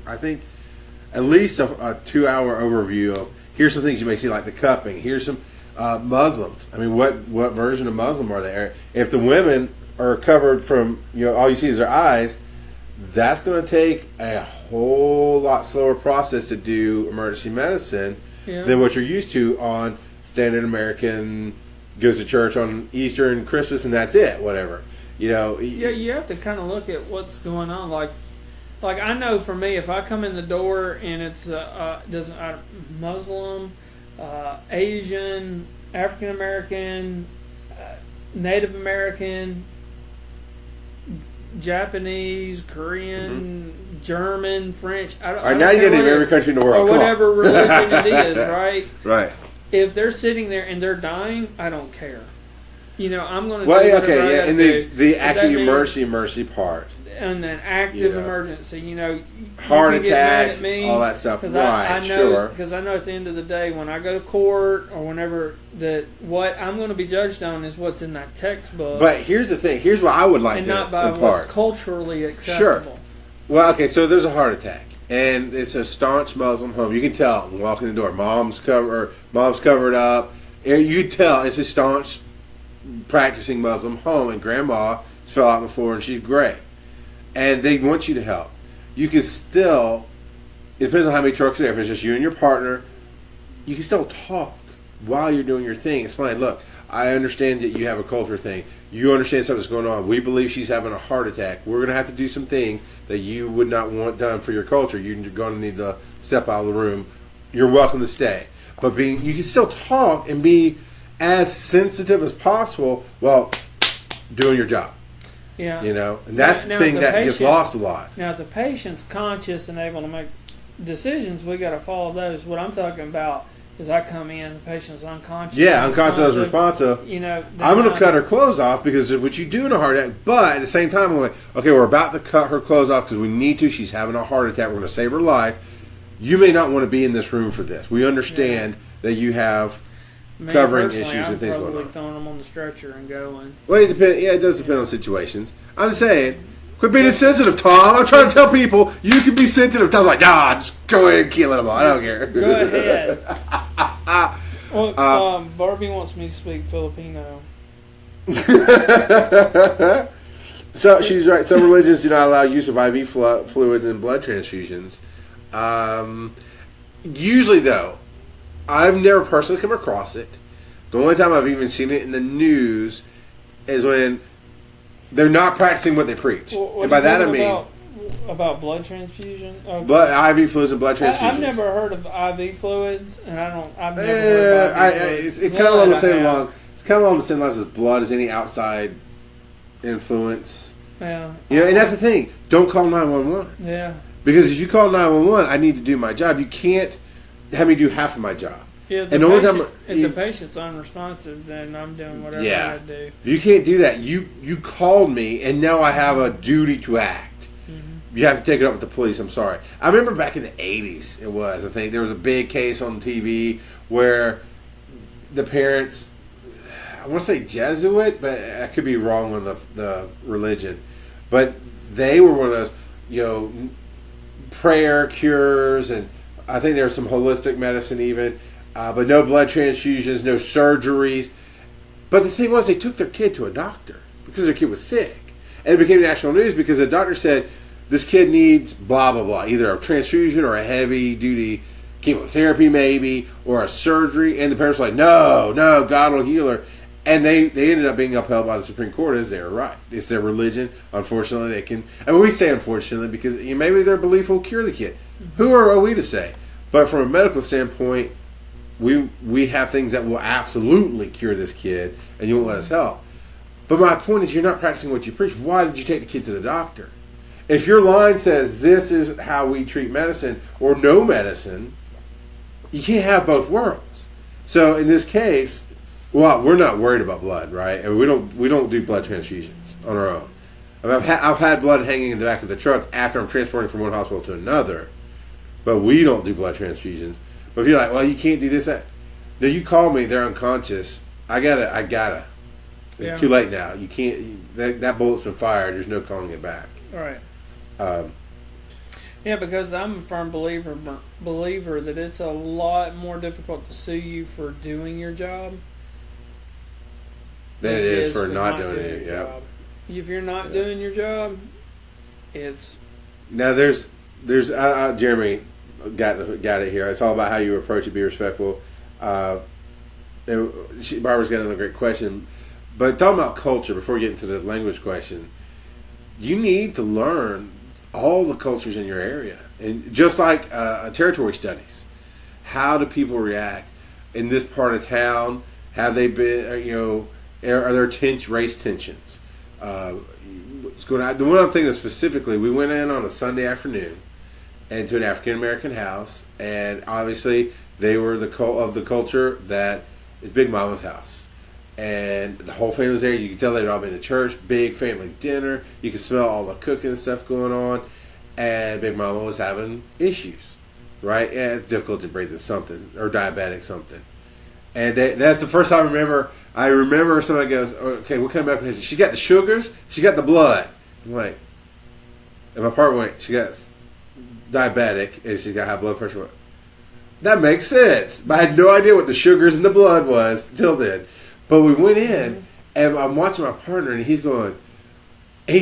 at least a 2-hour overview of, here's some things you may see, like the cupping. Here's some Muslims. I mean, what version of Muslim are they? If the women are covered from, all you see is their eyes, that's going to take a whole lot slower process to do emergency medicine than what you're used to on standard American, goes to church on Easter and Christmas and that's it, whatever. You have to kind of look at what's going on. Like I know for me, if I come in the door and it's Muslim, Asian, African American, Native American, Japanese, Korean, German, French. All right, now you get in every country in the world. Or whatever religion it is, right? Right. If they're sitting there and they're dying, I don't care. I'm going to do whatever and the actual emergency part. And an active emergency, heart you can attack, get mad at me all that stuff. Right, I know, because I know at the end of the day, when I go to court or whenever, that what I'm going to be judged on is what's in that textbook. But here's the thing. Here's what I would like and to not by impart. What's culturally acceptable. Sure. Well, okay, so there's a heart attack, and it's a staunch Muslim home. You can tell walking the door. Mom's covered up. You can tell it's a staunch practicing Muslim home, and grandma has fell out before and she's great, and they want you to help. You can still, it depends on how many trucks are there. If it's just you and your partner, you can still talk while you're doing your thing. It's fine. Look, I understand that you have a culture thing. You understand something's going on. We believe she's having a heart attack. We're going to have to do some things that you would not want done for your culture. You're going to need to step out of the room. You're welcome to stay. But you can still talk and be as sensitive as possible while doing your job. Yeah. And that's the thing that gets lost a lot. Now, if the patient's conscious and able to make decisions, we got to follow those. What I'm talking about is I come in, the patient's unconscious. Yeah, unconscious, responsive. I'm going to cut her clothes off because of what you do in a heart attack. But at the same time, I'm like, okay, we're about to cut her clothes off because we need to. She's having a heart attack. We're going to save her life. You may not want to be in this room for this. We understand that you have covering issues and things going on. I'm probably throwing them on the stretcher and going. Well, it depends. Yeah, it does depend on situations. I'm just saying, quit being insensitive, Tom. I'm trying to tell people you can be sensitive. Tom's like, nah, just go ahead and kill them all. I don't care. Go ahead. Well, Barbie wants me to speak Filipino. So she's right. Some religions do not allow use of IV fluids and blood transfusions. Usually, though, I've never personally come across it. The only time I've even seen it in the news is when they're not practicing what they preach. What and by that I mean about blood transfusion, blood IV fluids and blood transfusions. I've never heard of IV fluids, and I've never heard of IV fluids. It's kind of along the same line. It's kind of along the same lines as blood as any outside influence. Yeah. And that's the thing. Don't call 911. Yeah. Because if you call 911, I need to do my job. You can't have me do half of my job. Yeah, and the only time if the patient's unresponsive, then I'm doing whatever I gotta do. You can't do that. You called me, and now I have a duty to act. Mm-hmm. You have to take it up with the police. I'm sorry. I remember back in the 80s, I think, there was a big case on TV where the parents, I want to say Jesuit, but I could be wrong on the religion, but they were one of those, prayer cures, and I think there was some holistic medicine even, but no blood transfusions, no surgeries. But the thing was, they took their kid to a doctor because their kid was sick. And it became national news because the doctor said, this kid needs blah, blah, blah, either a transfusion or a heavy-duty chemotherapy maybe, or a surgery. And the parents were like, no, God will heal her. And they ended up being upheld by the Supreme Court as they were right. It's their religion. Unfortunately, they can... I mean, we say unfortunately because maybe their belief will cure the kid. Who are we to say? But from a medical standpoint, we have things that will absolutely cure this kid, and you won't let us help. But my point is, you're not practicing what you preach. Why did you take the kid to the doctor? If your line says, this is how we treat medicine, or no medicine, you can't have both worlds. So in this case... Well, we're not worried about blood, right? And we don't do blood transfusions on our own. I mean, I've had blood hanging in the back of the truck after I'm transporting from one hospital to another, but we don't do blood transfusions. But if you're like, well, you can't do this, that. No, you call me, they're unconscious. I gotta. It's too late now. You can't. That bullet's been fired. There's no calling it back. All right. Yeah, because I'm a firm believer that it's a lot more difficult to sue you for doing your job than it is for not doing it. Yeah. If you're not doing your job, it's now there's Jeremy got it here. It's all about how you approach it. Be respectful. Barbara's got another great question, but talking about culture before we get into the language question, you need to learn all the cultures in your area, and just like territory studies, how do people react in this part of town? Have they been are there race tensions? What's going on? The one I'm thinking of specifically, we went in on a Sunday afternoon into an African American house, and obviously they were the culture that is Big Mama's house, and the whole family was there. You could tell they'd all been to church, big family dinner. You could smell all the cooking stuff going on, and Big Mama was having issues, right? And difficulty breathing something or diabetic something, and that's the first time I remember somebody goes, okay, what kind of medical history? She got the sugars, she got the blood. I'm like, and my partner went, she got diabetic, and she got high blood pressure. That makes sense. But I had no idea what the sugars and the blood was until then. But we went in, and I'm watching my partner, and he's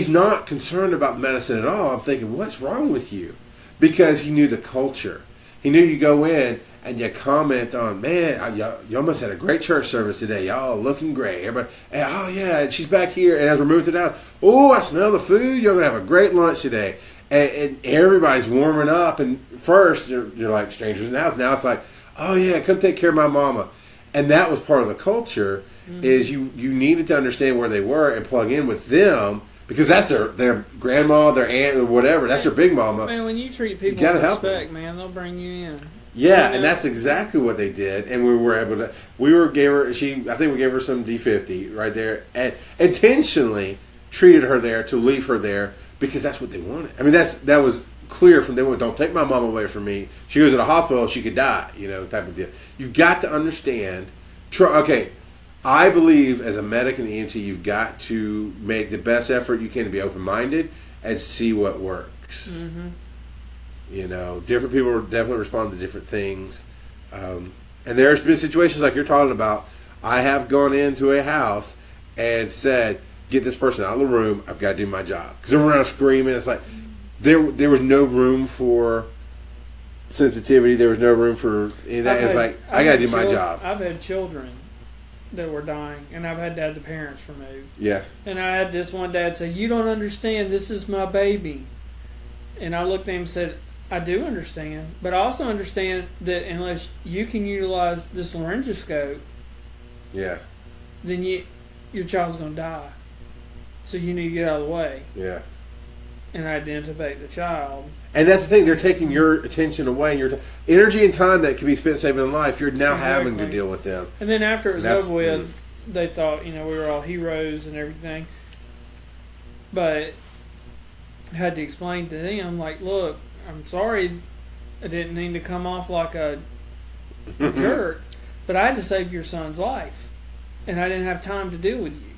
not concerned about medicine at all. I'm thinking, what's wrong with you? Because he knew the culture. He knew you go in, and you comment on, man, y'all must have had a great church service today. Y'all looking great. Everybody, and oh yeah, and she's back here. And as we're moving to the house, oh, I smell the food. You're gonna have a great lunch today. And everybody's warming up. And first, you're like strangers in the house. Now it's like, oh yeah, come take care of my mama. And that was part of the culture. Mm-hmm. Is you needed to understand where they were and plug in with them. Because that's their grandma, their aunt, or whatever. That's their big mama. Man, when you treat people with respect, man, they'll bring you in. Yeah, and that's exactly what they did, and we were able to. I think we gave her some D50 right there, and intentionally treated her there to leave her there because that's what they wanted. I mean, that was clear from day one. Don't take my mom away from me. She goes to the hospital, she could die, type of deal. You've got to understand. Okay, I believe as a medic and EMT, you've got to make the best effort you can to be open-minded and see what works. Mm-hmm. Different people definitely respond to different things. And there's been situations like you're talking about. I have gone into a house and said, get this person out of the room. I've got to do my job. Because they're around screaming. It's like there was no room for sensitivity. There was no room for any of that. It's like, I got to do my job. I've had children that were dying, and I've had to have the parents removed. Yeah. And I had this one dad say, you don't understand. This is my baby. And I looked at him and said, I do understand, but I also understand that unless you can utilize this laryngoscope, then your child's going to die. So you need to get out of the way. Yeah. and I'd intubate the child. And that's the thing, they're taking your attention away, and your energy and time that could be spent saving life, you're now having to deal with them. And then after it was over with, they thought, we were all heroes and everything. But I had to explain to them, like, look, I'm sorry I didn't mean to come off like a jerk, but I had to save your son's life. And I didn't have time to deal with you.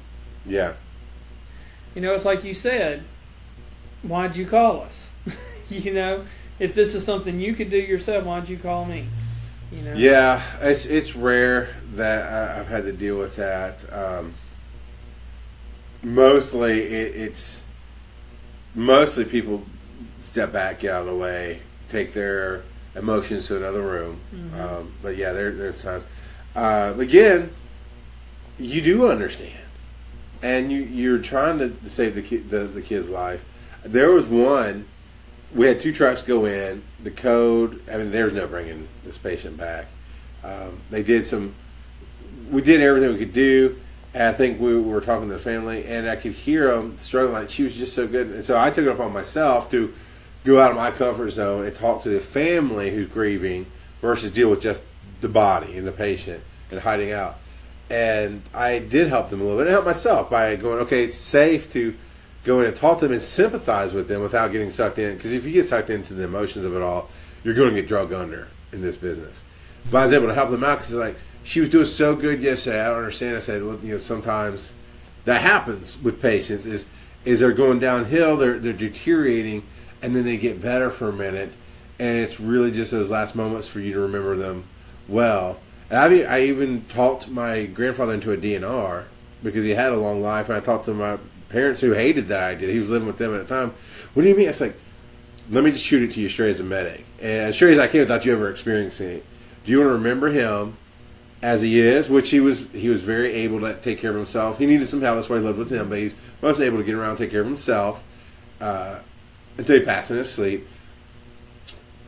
Yeah. It's like you said, why'd you call us? If this is something you could do yourself, why'd you call me? Yeah, it's rare that I've had to deal with that. Mostly people step back, get out of the way, take their emotions to another room. Mm-hmm. But yeah, there's times. Again, you do understand, and you're trying to save the kid's life. There was one. We had 2 trucks go in. The code. I mean, there's no bringing this patient back. We did everything we could do. And I think we were talking to the family, and I could hear them struggling. Like, she was just so good, and so I took it upon myself to go out of my comfort zone and talk to the family who's grieving versus deal with just the body and the patient and hiding out. And I did help them a little bit. I helped myself by going, okay, it's safe to go in and talk to them and sympathize with them without getting sucked in. Because if you get sucked into the emotions of it all, you're going to get drugged under in this business. But I was able to help them out because, like, she was doing so good yesterday. I don't understand. I said, well, sometimes that happens with patients is they're going downhill, they're deteriorating, and then they get better for a minute, and it's really just those last moments for you to remember them well. And I even talked my grandfather into a DNR because he had a long life, and I talked to my parents who hated that idea. He was living with them at the time. What do you mean? I was like, let me just shoot it to you straight as a medic, and as straight as I can without you ever experiencing it. Do you want to remember him as he is, which he was very able to take care of himself. He needed some help, that's why he lived with him, but he's mostly able to get around and take care of himself until he passed in his sleep.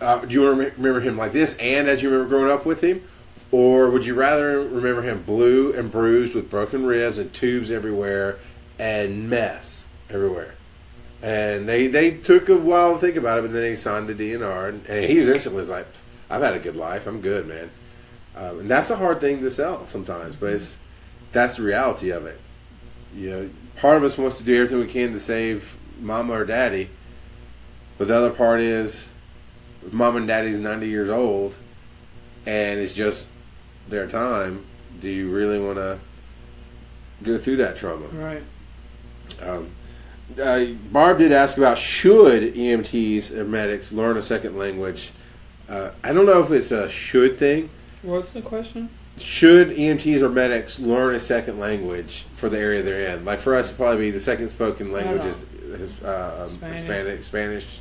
Do you want to remember him like this and as you remember growing up with him? Or would you rather remember him blue and bruised with broken ribs and tubes everywhere and mess everywhere? And they took a while to think about it, but then he signed the DNR, and he was instantly like, I've had a good life, I'm good, man. And that's a hard thing to sell sometimes, but that's the reality of it. Part of us wants to do everything we can to save mama or daddy, but the other part is mom and daddy's 90 years old, and it's just their time. Do you really want to go through that trauma? Right. Barb did ask about should EMTs or medics learn a second language. I don't know if it's a should thing. What's the question? Should EMTs or medics learn a second language for the area they're in? Like for us, it'd probably be the second spoken language is Spanish.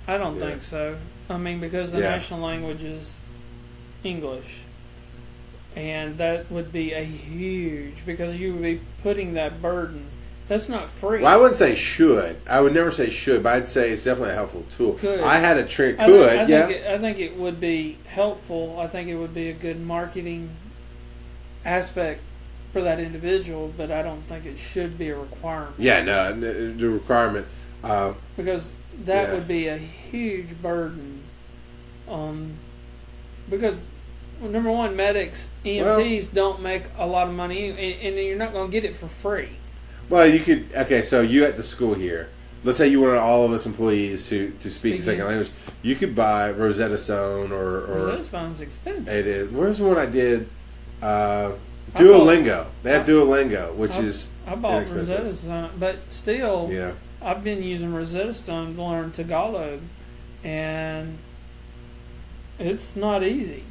I don't think so. I mean, because the national language is English. And that would be a huge, because you would be putting that burden. That's not free. Well, I wouldn't say should. I would never say should, but I'd say it's definitely a helpful tool. Could. I had a trick. I think it would be helpful. I think it would be a good marketing aspect for that individual, but I don't think it should be a requirement. Yeah, no, the requirement. Because that would be a huge burden. Because, number one, medics, EMTs don't make a lot of money, and you're not going to get it for free. Well, you could. Okay, so you at the school here. Let's say you wanted all of us employees to speak the second language. You could buy Rosetta Stone or Rosetta Stone's expensive. It is. Where's the one I did? Duolingo. They have Duolingo, which is I bought Rosetta Stone, but still, I've been using Rosetta Stone to learn Tagalog, and it's not easy.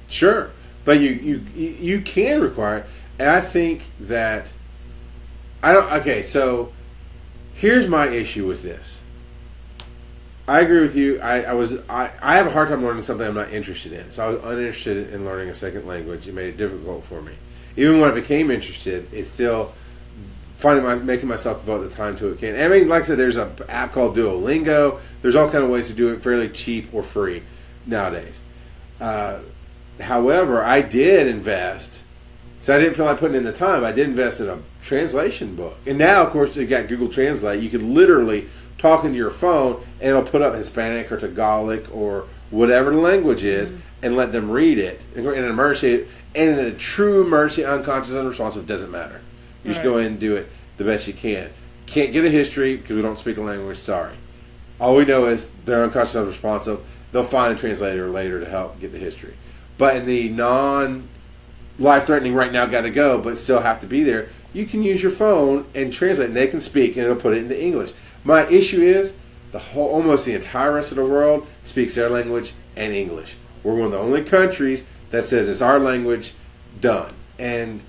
Sure, but you can require it, and I think that. Okay, so here's my issue with this. I agree with you. I have a hard time learning something I'm not interested in. So I was uninterested in learning a second language. It made it difficult for me. Even when I became interested, it's still making myself devote the time to it. I mean, like I said, there's an app called Duolingo. There's all kind of ways to do it fairly cheap or free nowadays. However, I did invest. So I didn't feel like putting in the time. I did invest in a translation book. And now, of course, they got Google Translate. You could literally talking to your phone, and it'll put up Hispanic or Tagalog or whatever the language is, and let them read it and immerse it. And in a true emergency, unconscious, unresponsive, doesn't matter. You just go ahead and do it the best you can. Can't get a history because we don't speak the language. Sorry. All we know is they're unconscious, unresponsive. They'll find a translator later to help get the history. But in the non-life-threatening right now, got to go, but still have to be there, you can use your phone and translate, and they can speak, and it'll put it into English. My issue is almost the entire rest of the world speaks their language and English. We're one of the only countries that says it's our language, done. And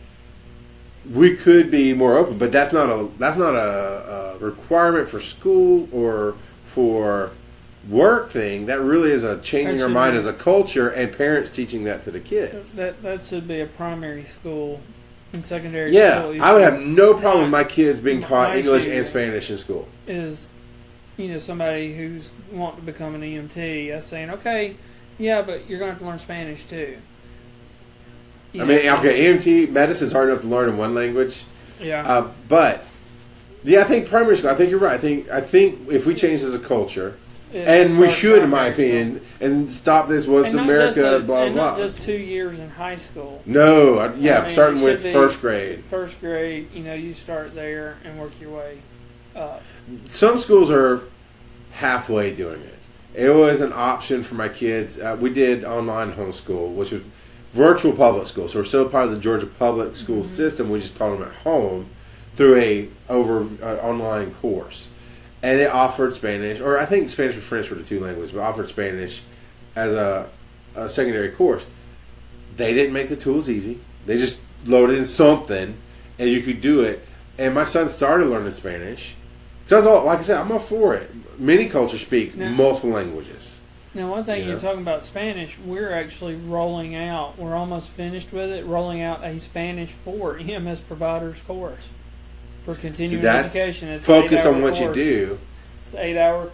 we could be more open, but that's not a requirement for school or for work thing. That really is a changing our mind as a culture, and parents teaching that to the kids. That should be a primary school and secondary school. Yeah, I would have no problem with my kids being taught English and Spanish in school. Is, somebody who's wanting to become an EMT, I was saying, okay, yeah, but you're going to have to learn Spanish too. EMT medicine's hard enough to learn in one language. Yeah. But I think primary school. I think you're right. I think if we change as a culture, and we should, in my opinion, and stop this. What's America? Blah blah. Not just 2 years in high school. No. Starting with first grade. First grade. You start there and work your way up. Some schools are halfway doing it. It was an option for my kids. We did online homeschool, which was virtual public school. So we're still part of the Georgia public school system. We just taught them at home through an online course. And it offered Spanish, or I think Spanish and French were the two languages, but offered Spanish as a secondary course. They didn't make the tools easy. They just loaded in something, and you could do it. And my son started learning Spanish. So like I said, I'm all for it. Many cultures speak multiple languages. Now, one thing you're talking about Spanish, we're actually rolling out, we're almost finished with it, rolling out a Spanish for EMS providers course for continuing education. It's focus on what you do. It's 8 hour,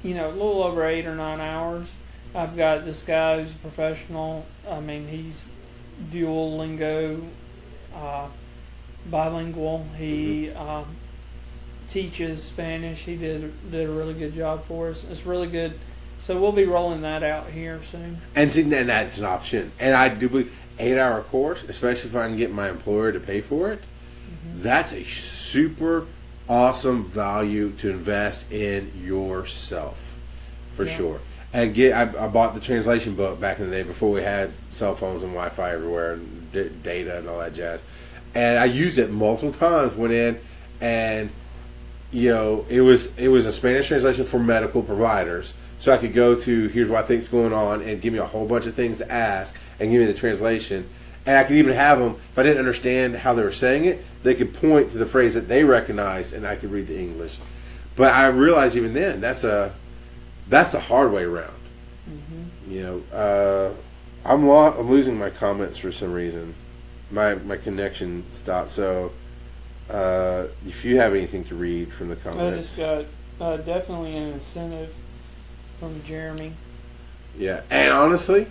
a little over 8 or 9 hours. I've got this guy who's a professional. He's Duolingo, bilingual. He teaches Spanish. He did a really good job for us. It's really good. So we'll be rolling that out here soon. And that's an option. And I do believe 8-hour course, especially if I can get my employer to pay for it, that's a super awesome value to invest in yourself, for sure. And I bought the translation book back in the day before we had cell phones and Wi-Fi everywhere and data and all that jazz. And I used it multiple times. Went in and it was a Spanish translation for medical providers. So I could go to here's what I think's going on and give me a whole bunch of things to ask and give me the translation. And I could even have them, if I didn't understand how they were saying it, they could point to the phrase that they recognized and I could read the English. But I realized even then, that's the hard way around. I'm losing my comments for some reason. My connection stopped. So if you have anything to read from the comments. I just got definitely an incentive from Jeremy. Yeah, and honestly,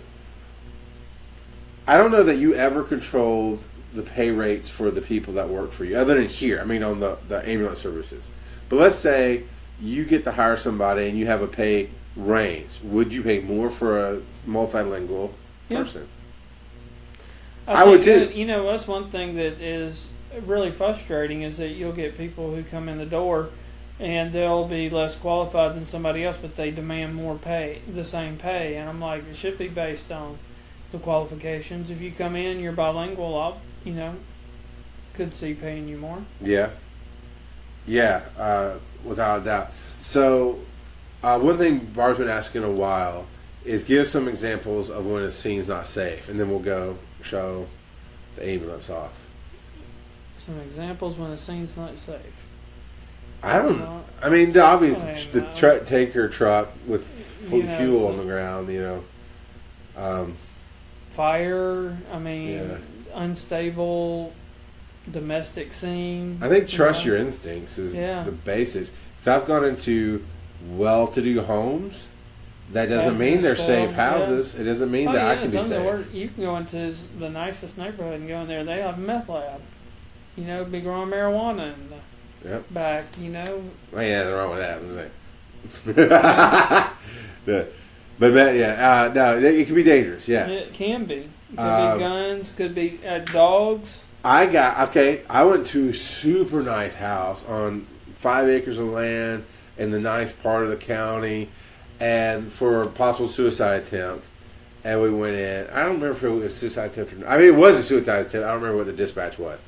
I don't know that you ever controlled the pay rates for the people that work for you, other than here. On the ambulance services. But let's say you get to hire somebody and you have a pay range. Would you pay more for a multilingual person? I would too. That's one thing that is really frustrating is that you'll get people who come in the door and they'll be less qualified than somebody else, but they demand more pay, the same pay. And I'm like, it should be based on the qualifications. If you come in, you're bilingual, I'll, could see paying you more. Yeah. Yeah, without a doubt. So, one thing Barb's been asking a while is give some examples of when a scene's not safe, and then we'll go show the ambulance off. Some examples when a scene's not safe. The obvious, the tanker truck with fuel on the ground, fire, unstable domestic scene. I think trust your instincts is the basics. So I've gone into well-to-do homes. That doesn't mean they're safe houses. It doesn't mean that I can be safe. You can go into the nicest neighborhood and go in there. They have a meth lab. Be growing marijuana in the back. Well, yeah, nothing wrong with that. Yeah. But yeah, no, it can be dangerous. Yes, It can be. It could be guns. Could be dogs. I went to a super nice house on 5 acres of land in the nice part of the county, and for a possible suicide attempt. And we went in. I don't remember if it was a suicide attempt or not. I mean, it was a suicide attempt. I don't remember what the dispatch was.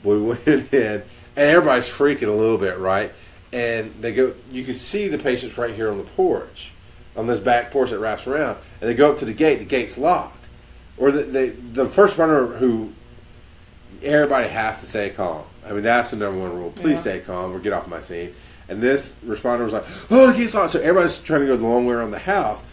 We went in, and everybody's freaking a little bit, right? And they go. You can see the patients right here on the porch, on this back porch that wraps around. And they go up to the gate. The gate's locked. Or the first responder who everybody has to stay calm. I mean, that's the number one rule. Please stay calm or get off my scene. And this responder was like, "Oh, the gate's locked." So everybody's trying to go the long way around the house.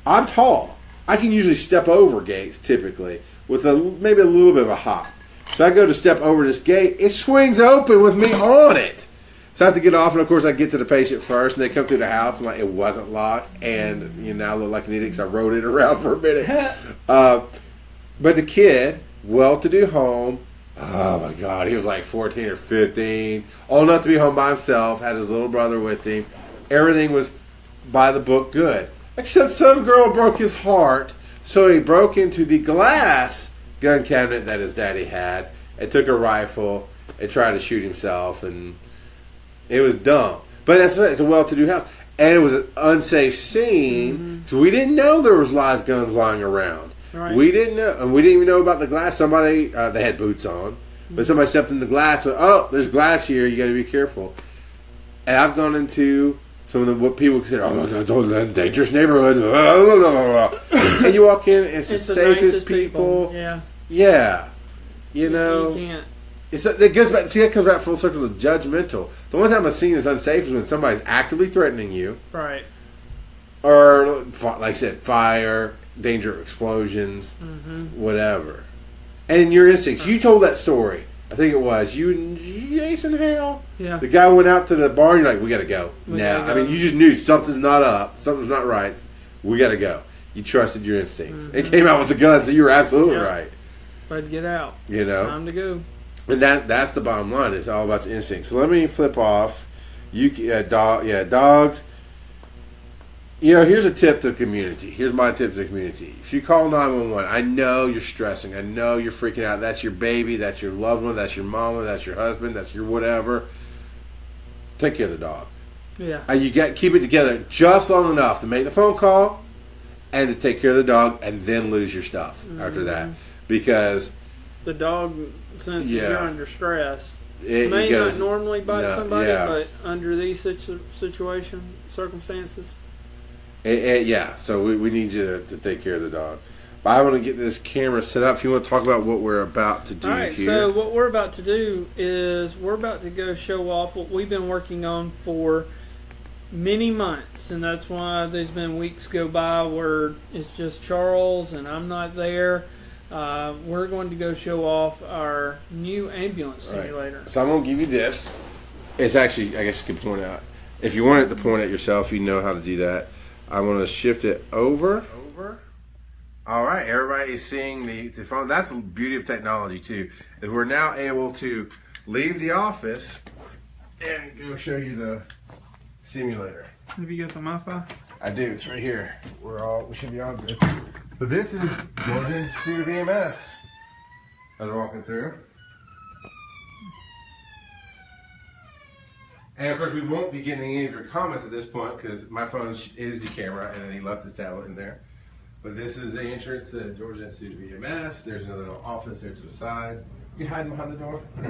I'm tall. I can usually step over gates typically with maybe a little bit of a hop. So I go to step over this gate. It swings open with me on it. So I have to get off, and of course I get to the patient first, and they come through the house, and it wasn't locked, and I look like an idiot because I rode it around for a minute. But the kid, well-to-do home, oh my God, he was like 14 or 15, old enough to be home by himself, had his little brother with him. Everything was by the book good. Except some girl broke his heart, so he broke into the glass gun cabinet that his daddy had and took a rifle and tried to shoot himself, and it was dumb. But it's a well-to-do house. And it was an unsafe scene, so we didn't know there was live guns lying around. Right. We didn't know, and we didn't even know about the glass. Somebody, they had boots on, but somebody stepped in the glass. So, oh, there's glass here. You got to be careful. And I've gone into some of what people consider, oh my God, dangerous neighborhood. And you walk in, and it's the safest people. Yeah. Yeah. You know. You can't. It goes back. See, that comes back full circle to judgmental. The one time a scene is unsafe is when somebody's actively threatening you, Right. or like I said, fire, danger of explosions, whatever. And your instincts. You told that story. I think it was you and Jason Hale. Yeah. The guy went out to the bar. And you're like, we got to go now. Gotta go. I mean, you just knew something's not up. Something's not right. We got to go. You trusted your instincts. It came out with the gun, so you were absolutely right. But get out. You know. Time to go. And that's the bottom line. It's all about the instincts. So let me flip off. Dogs. Here's a tip to the community. Here's my tip to the community. If you call 911, I know you're stressing. I know you're freaking out. That's your baby. That's your loved one. That's your mama. That's your husband. That's your whatever. Take care of the dog. Yeah. You keep it together just long enough to make the phone call and to take care of the dog, and then lose your stuff after that, because the dog senses you're under stress. It may goes, not normally bite somebody, yeah. but under these circumstances. So we need you to take care of the dog. But I want to get this camera set up. If you want to talk about what we're about to do All right, here. so what we're about to do is we're about to go show off what we've been working on for many months, and that's why there's been weeks go by where it's just Charles and I'm not there. We're going to go show off our new ambulance simulator. Right. So I'm going to give you this. It's actually, I guess you can point out. If you want it to point at yourself, you know how to do that. I'm going to shift it over. All right, everybody is seeing the phone. That's the beauty of technology, too. Is we're now able to leave the office and go show you the simulator. Have you got the Wi-Fi? I do. It's right here. We should be all good. So this is Georgia Institute of EMS. As we're walking through. And of course, we won't be getting any of your comments at this point because my phone is the camera, and then he left his tablet in there. But this is the entrance to the Georgia Institute of EMS. There's another little office there to the side. You hiding behind the door? You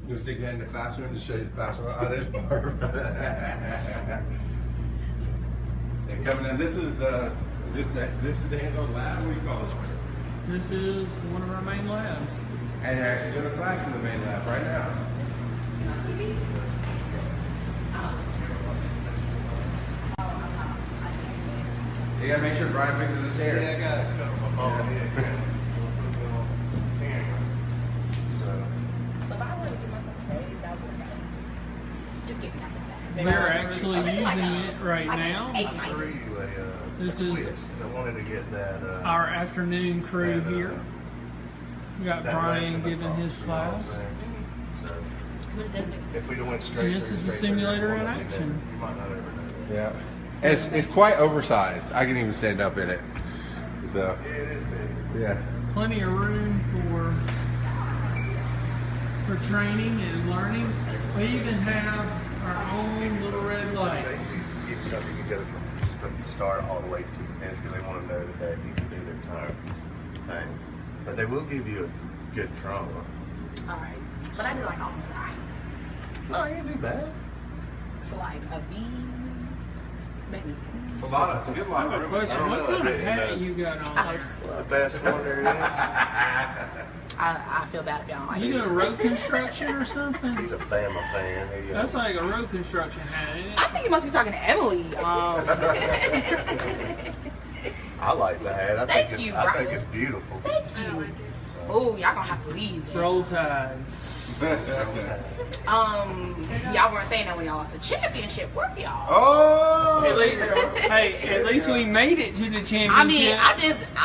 want to stick your head in the classroom to show you the classroom? Oh, there's Barb. And coming in, this is the hands-on lab. What do you call this one? This is one of our main labs. And you're actually doing a class in the main lab right now. You gotta make sure Brian fixes his hair. Yeah, I got it. So if I were to give myself a day, that would be just get me out of that. We're actually using it right now. This is I wanted to get that. our afternoon crew here. We got Brian giving his class. So But it does make sense. If we went straight, And this is the simulator in action. You might not ever know. Yeah. And it's quite oversized. I can even stand up in it. So, Yeah, it is big. yeah. Plenty of room for training and learning. We even have our own little red light. So you get something, you go from just the start all the way to the finish because they want to know that you can do the entire thing. But they will give you a good trauma. Alright. But I do like all the lines. No, you didn't do bad. So like a B, maybe C. It's a lot of, it's a good lot I have a of question. I What don't kind know, of I didn't hat know. you got I on? just The love best one there I feel bad if y'all don't like You it. doing road construction or is. something? He's a Bama fan. He, That's like a road construction hat, isn't it? I think you must be talking to Emily. I like the hat. I Thank think you, I think Brian. it's beautiful. Thank you. Oh, y'all gonna have to leave. Man. Roll Tide. Y'all weren't saying that when y'all lost the championship, were y'all? Oh! At least we made it to the championship. I mean,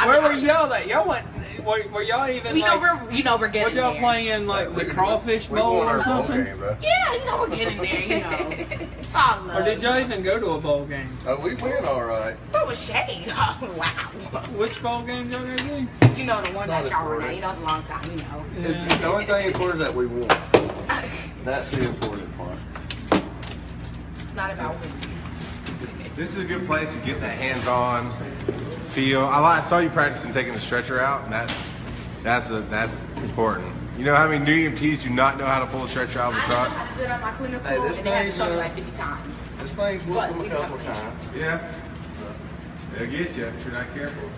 Where were y'all at? Y'all went. Were y'all even? We know like, we're getting what y'all there. playing like the crawfish We bowl won our or something? Game, though. Yeah, we're getting there. It's all love. Or did y'all even go to a bowl game? Oh, we win all right. That was shade. Oh, wow. Which bowl game y'all go to? You know the one It's that not y'all were important. at. That was a long time, you know. It's the only thing important is that we won. That's the important part. It's not about winning. This is a good place to get that hands-on feel. I saw you practicing taking the stretcher out, and that's important. You know how many new EMTs do not know how to pull a stretcher out of the I truck? did it on my clinical, Hey, this and they had to thing's, show me like 50 times. This thing's whooped But them a we couple have times. Yeah. They'll get you if you're not careful.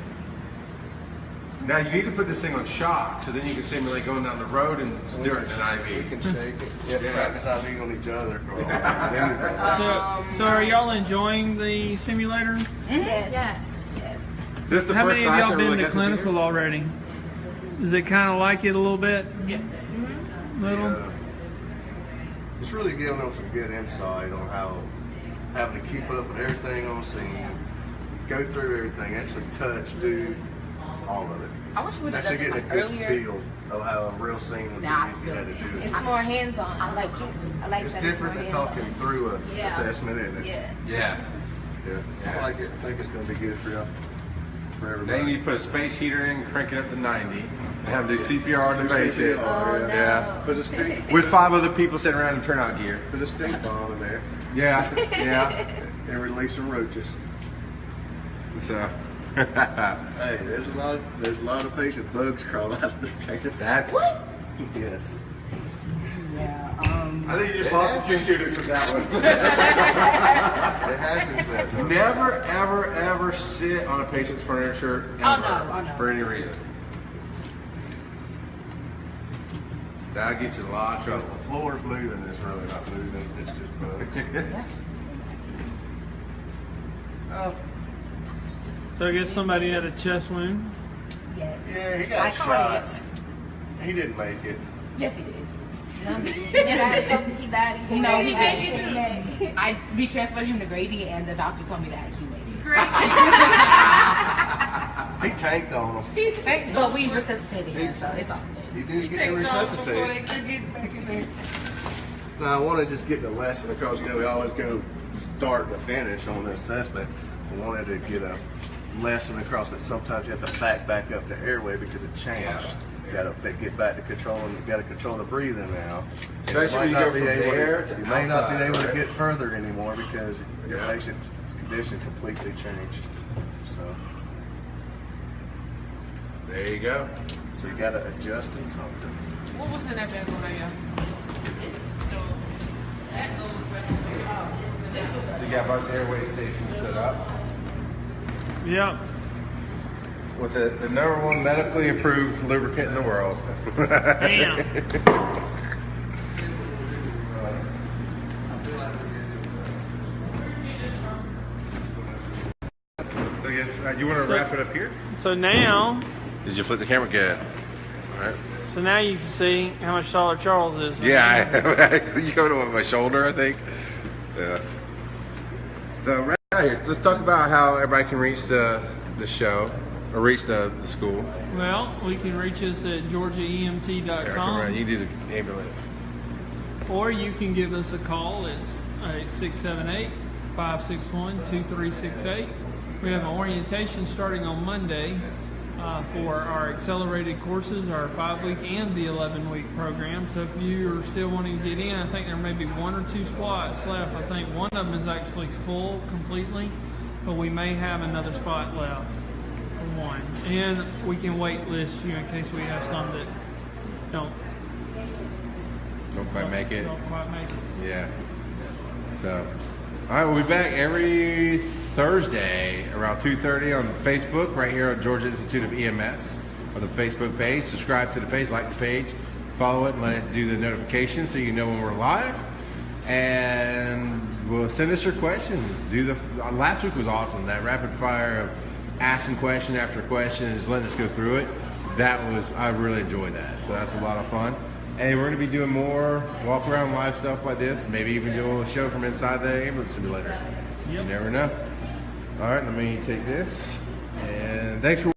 Now you need to put this thing on shock, so then you can simulate going down the road and steering an We IV. can shake it. Yeah, Yeah. practice IV on each other. So are y'all enjoying the simulator? Yes. This is the How first many of class y'all I been really to got to be in. clinical already? Does it kind of like it a little bit? Yeah. Little? Yeah. It's really giving them some good insight on how having to keep up with everything on scene, go through everything, actually touch, do all of it. I wish we would have done Actually this getting like a good earlier. feel of how a real scene would be Nah, if you had to do it. It's more hands-on. I like it. I like It's that different it's than more talking hands-on. through a Yeah. assessment, isn't it? Yeah. Yeah. Yeah. I like it. I think it's going to be good for y'all. For Now you everybody. need to put a space heater in, crank it up to 90, and have them do CPR on the patient. Oh, no. Yeah. Put a stink, With 5 other people sitting around in turnout gear. put a stink bomb in there Yeah. Yeah. and release some roaches. So. Hey, there's a lot of patient bugs crawling out of the patients. That's. Yes. Yeah. I think you just lost a few students with that one. It happens that though. Never, ever, ever sit on a patient's furniture ever, Oh, no. for any reason. That'll get you in a lot of trouble. The floor's moving, it's really not moving, it's just bugs. Oh, So I guess somebody had a chest wound. Yes. yeah, he I got caught shot. He didn't make it. Yes, he did. No, he died. He No, he didn't. didn't. We transferred him to Grady, and the doctor told me that he made it. He tanked on him. But we resuscitated him, so it's all good. He did get resuscitated. Now I want to just get the lesson because you know we always go start to finish on the assessment. I wanted to get a lesson across that sometimes you have to back up the airway because it changed. You got to get back to controlling. You got to control the breathing now. And Especially you when you might go not be from able there to, to you may not be outside, able to right? get further anymore because your Yeah. patient's condition completely changed. So There you go. you got to adjust and come to. What was in that bag over there? So you got a bunch of airway stations set up. Yep. With the #1 medically approved lubricant in the world. Damn. So I guess you want to So- wrap it up here? So now, Did you flip the camera? Good. All right. so now you can see how much taller Charles is. Yeah, you coming over my shoulder, I think. Yeah. So right out here, let's talk about how everybody can reach the show or reach the school. Well, we can reach us at Yeah, come around. georgiaemt.com. You do the ambulance. or you can give us a call. It's 678-561-2368. We have an orientation starting on Monday for our accelerated courses, our 5-week and the 11-week program. So if you are still wanting to get in, I think there may be 1 or 2 spots left. I think one of them is actually full completely, but we may have another spot left for one. And we can wait list you in case we have some that don't quite make it. Don't quite make it. Yeah. So, all right, we'll be back every Thursday around 2:30 on Facebook, right here on Georgia Institute of EMS, on the Facebook page. Subscribe to the page, like the page, follow it, and let it do the notifications so you know when we're live. And we'll send us your questions. Last week was awesome. That rapid fire of asking question after question and just letting us go through it. I really enjoyed that. So that's a lot of fun. And we're going to be doing more walk around live stuff like this. Maybe even do a show from inside the ambulance simulator. Yep. You never know. All right, let me take this. And thanks for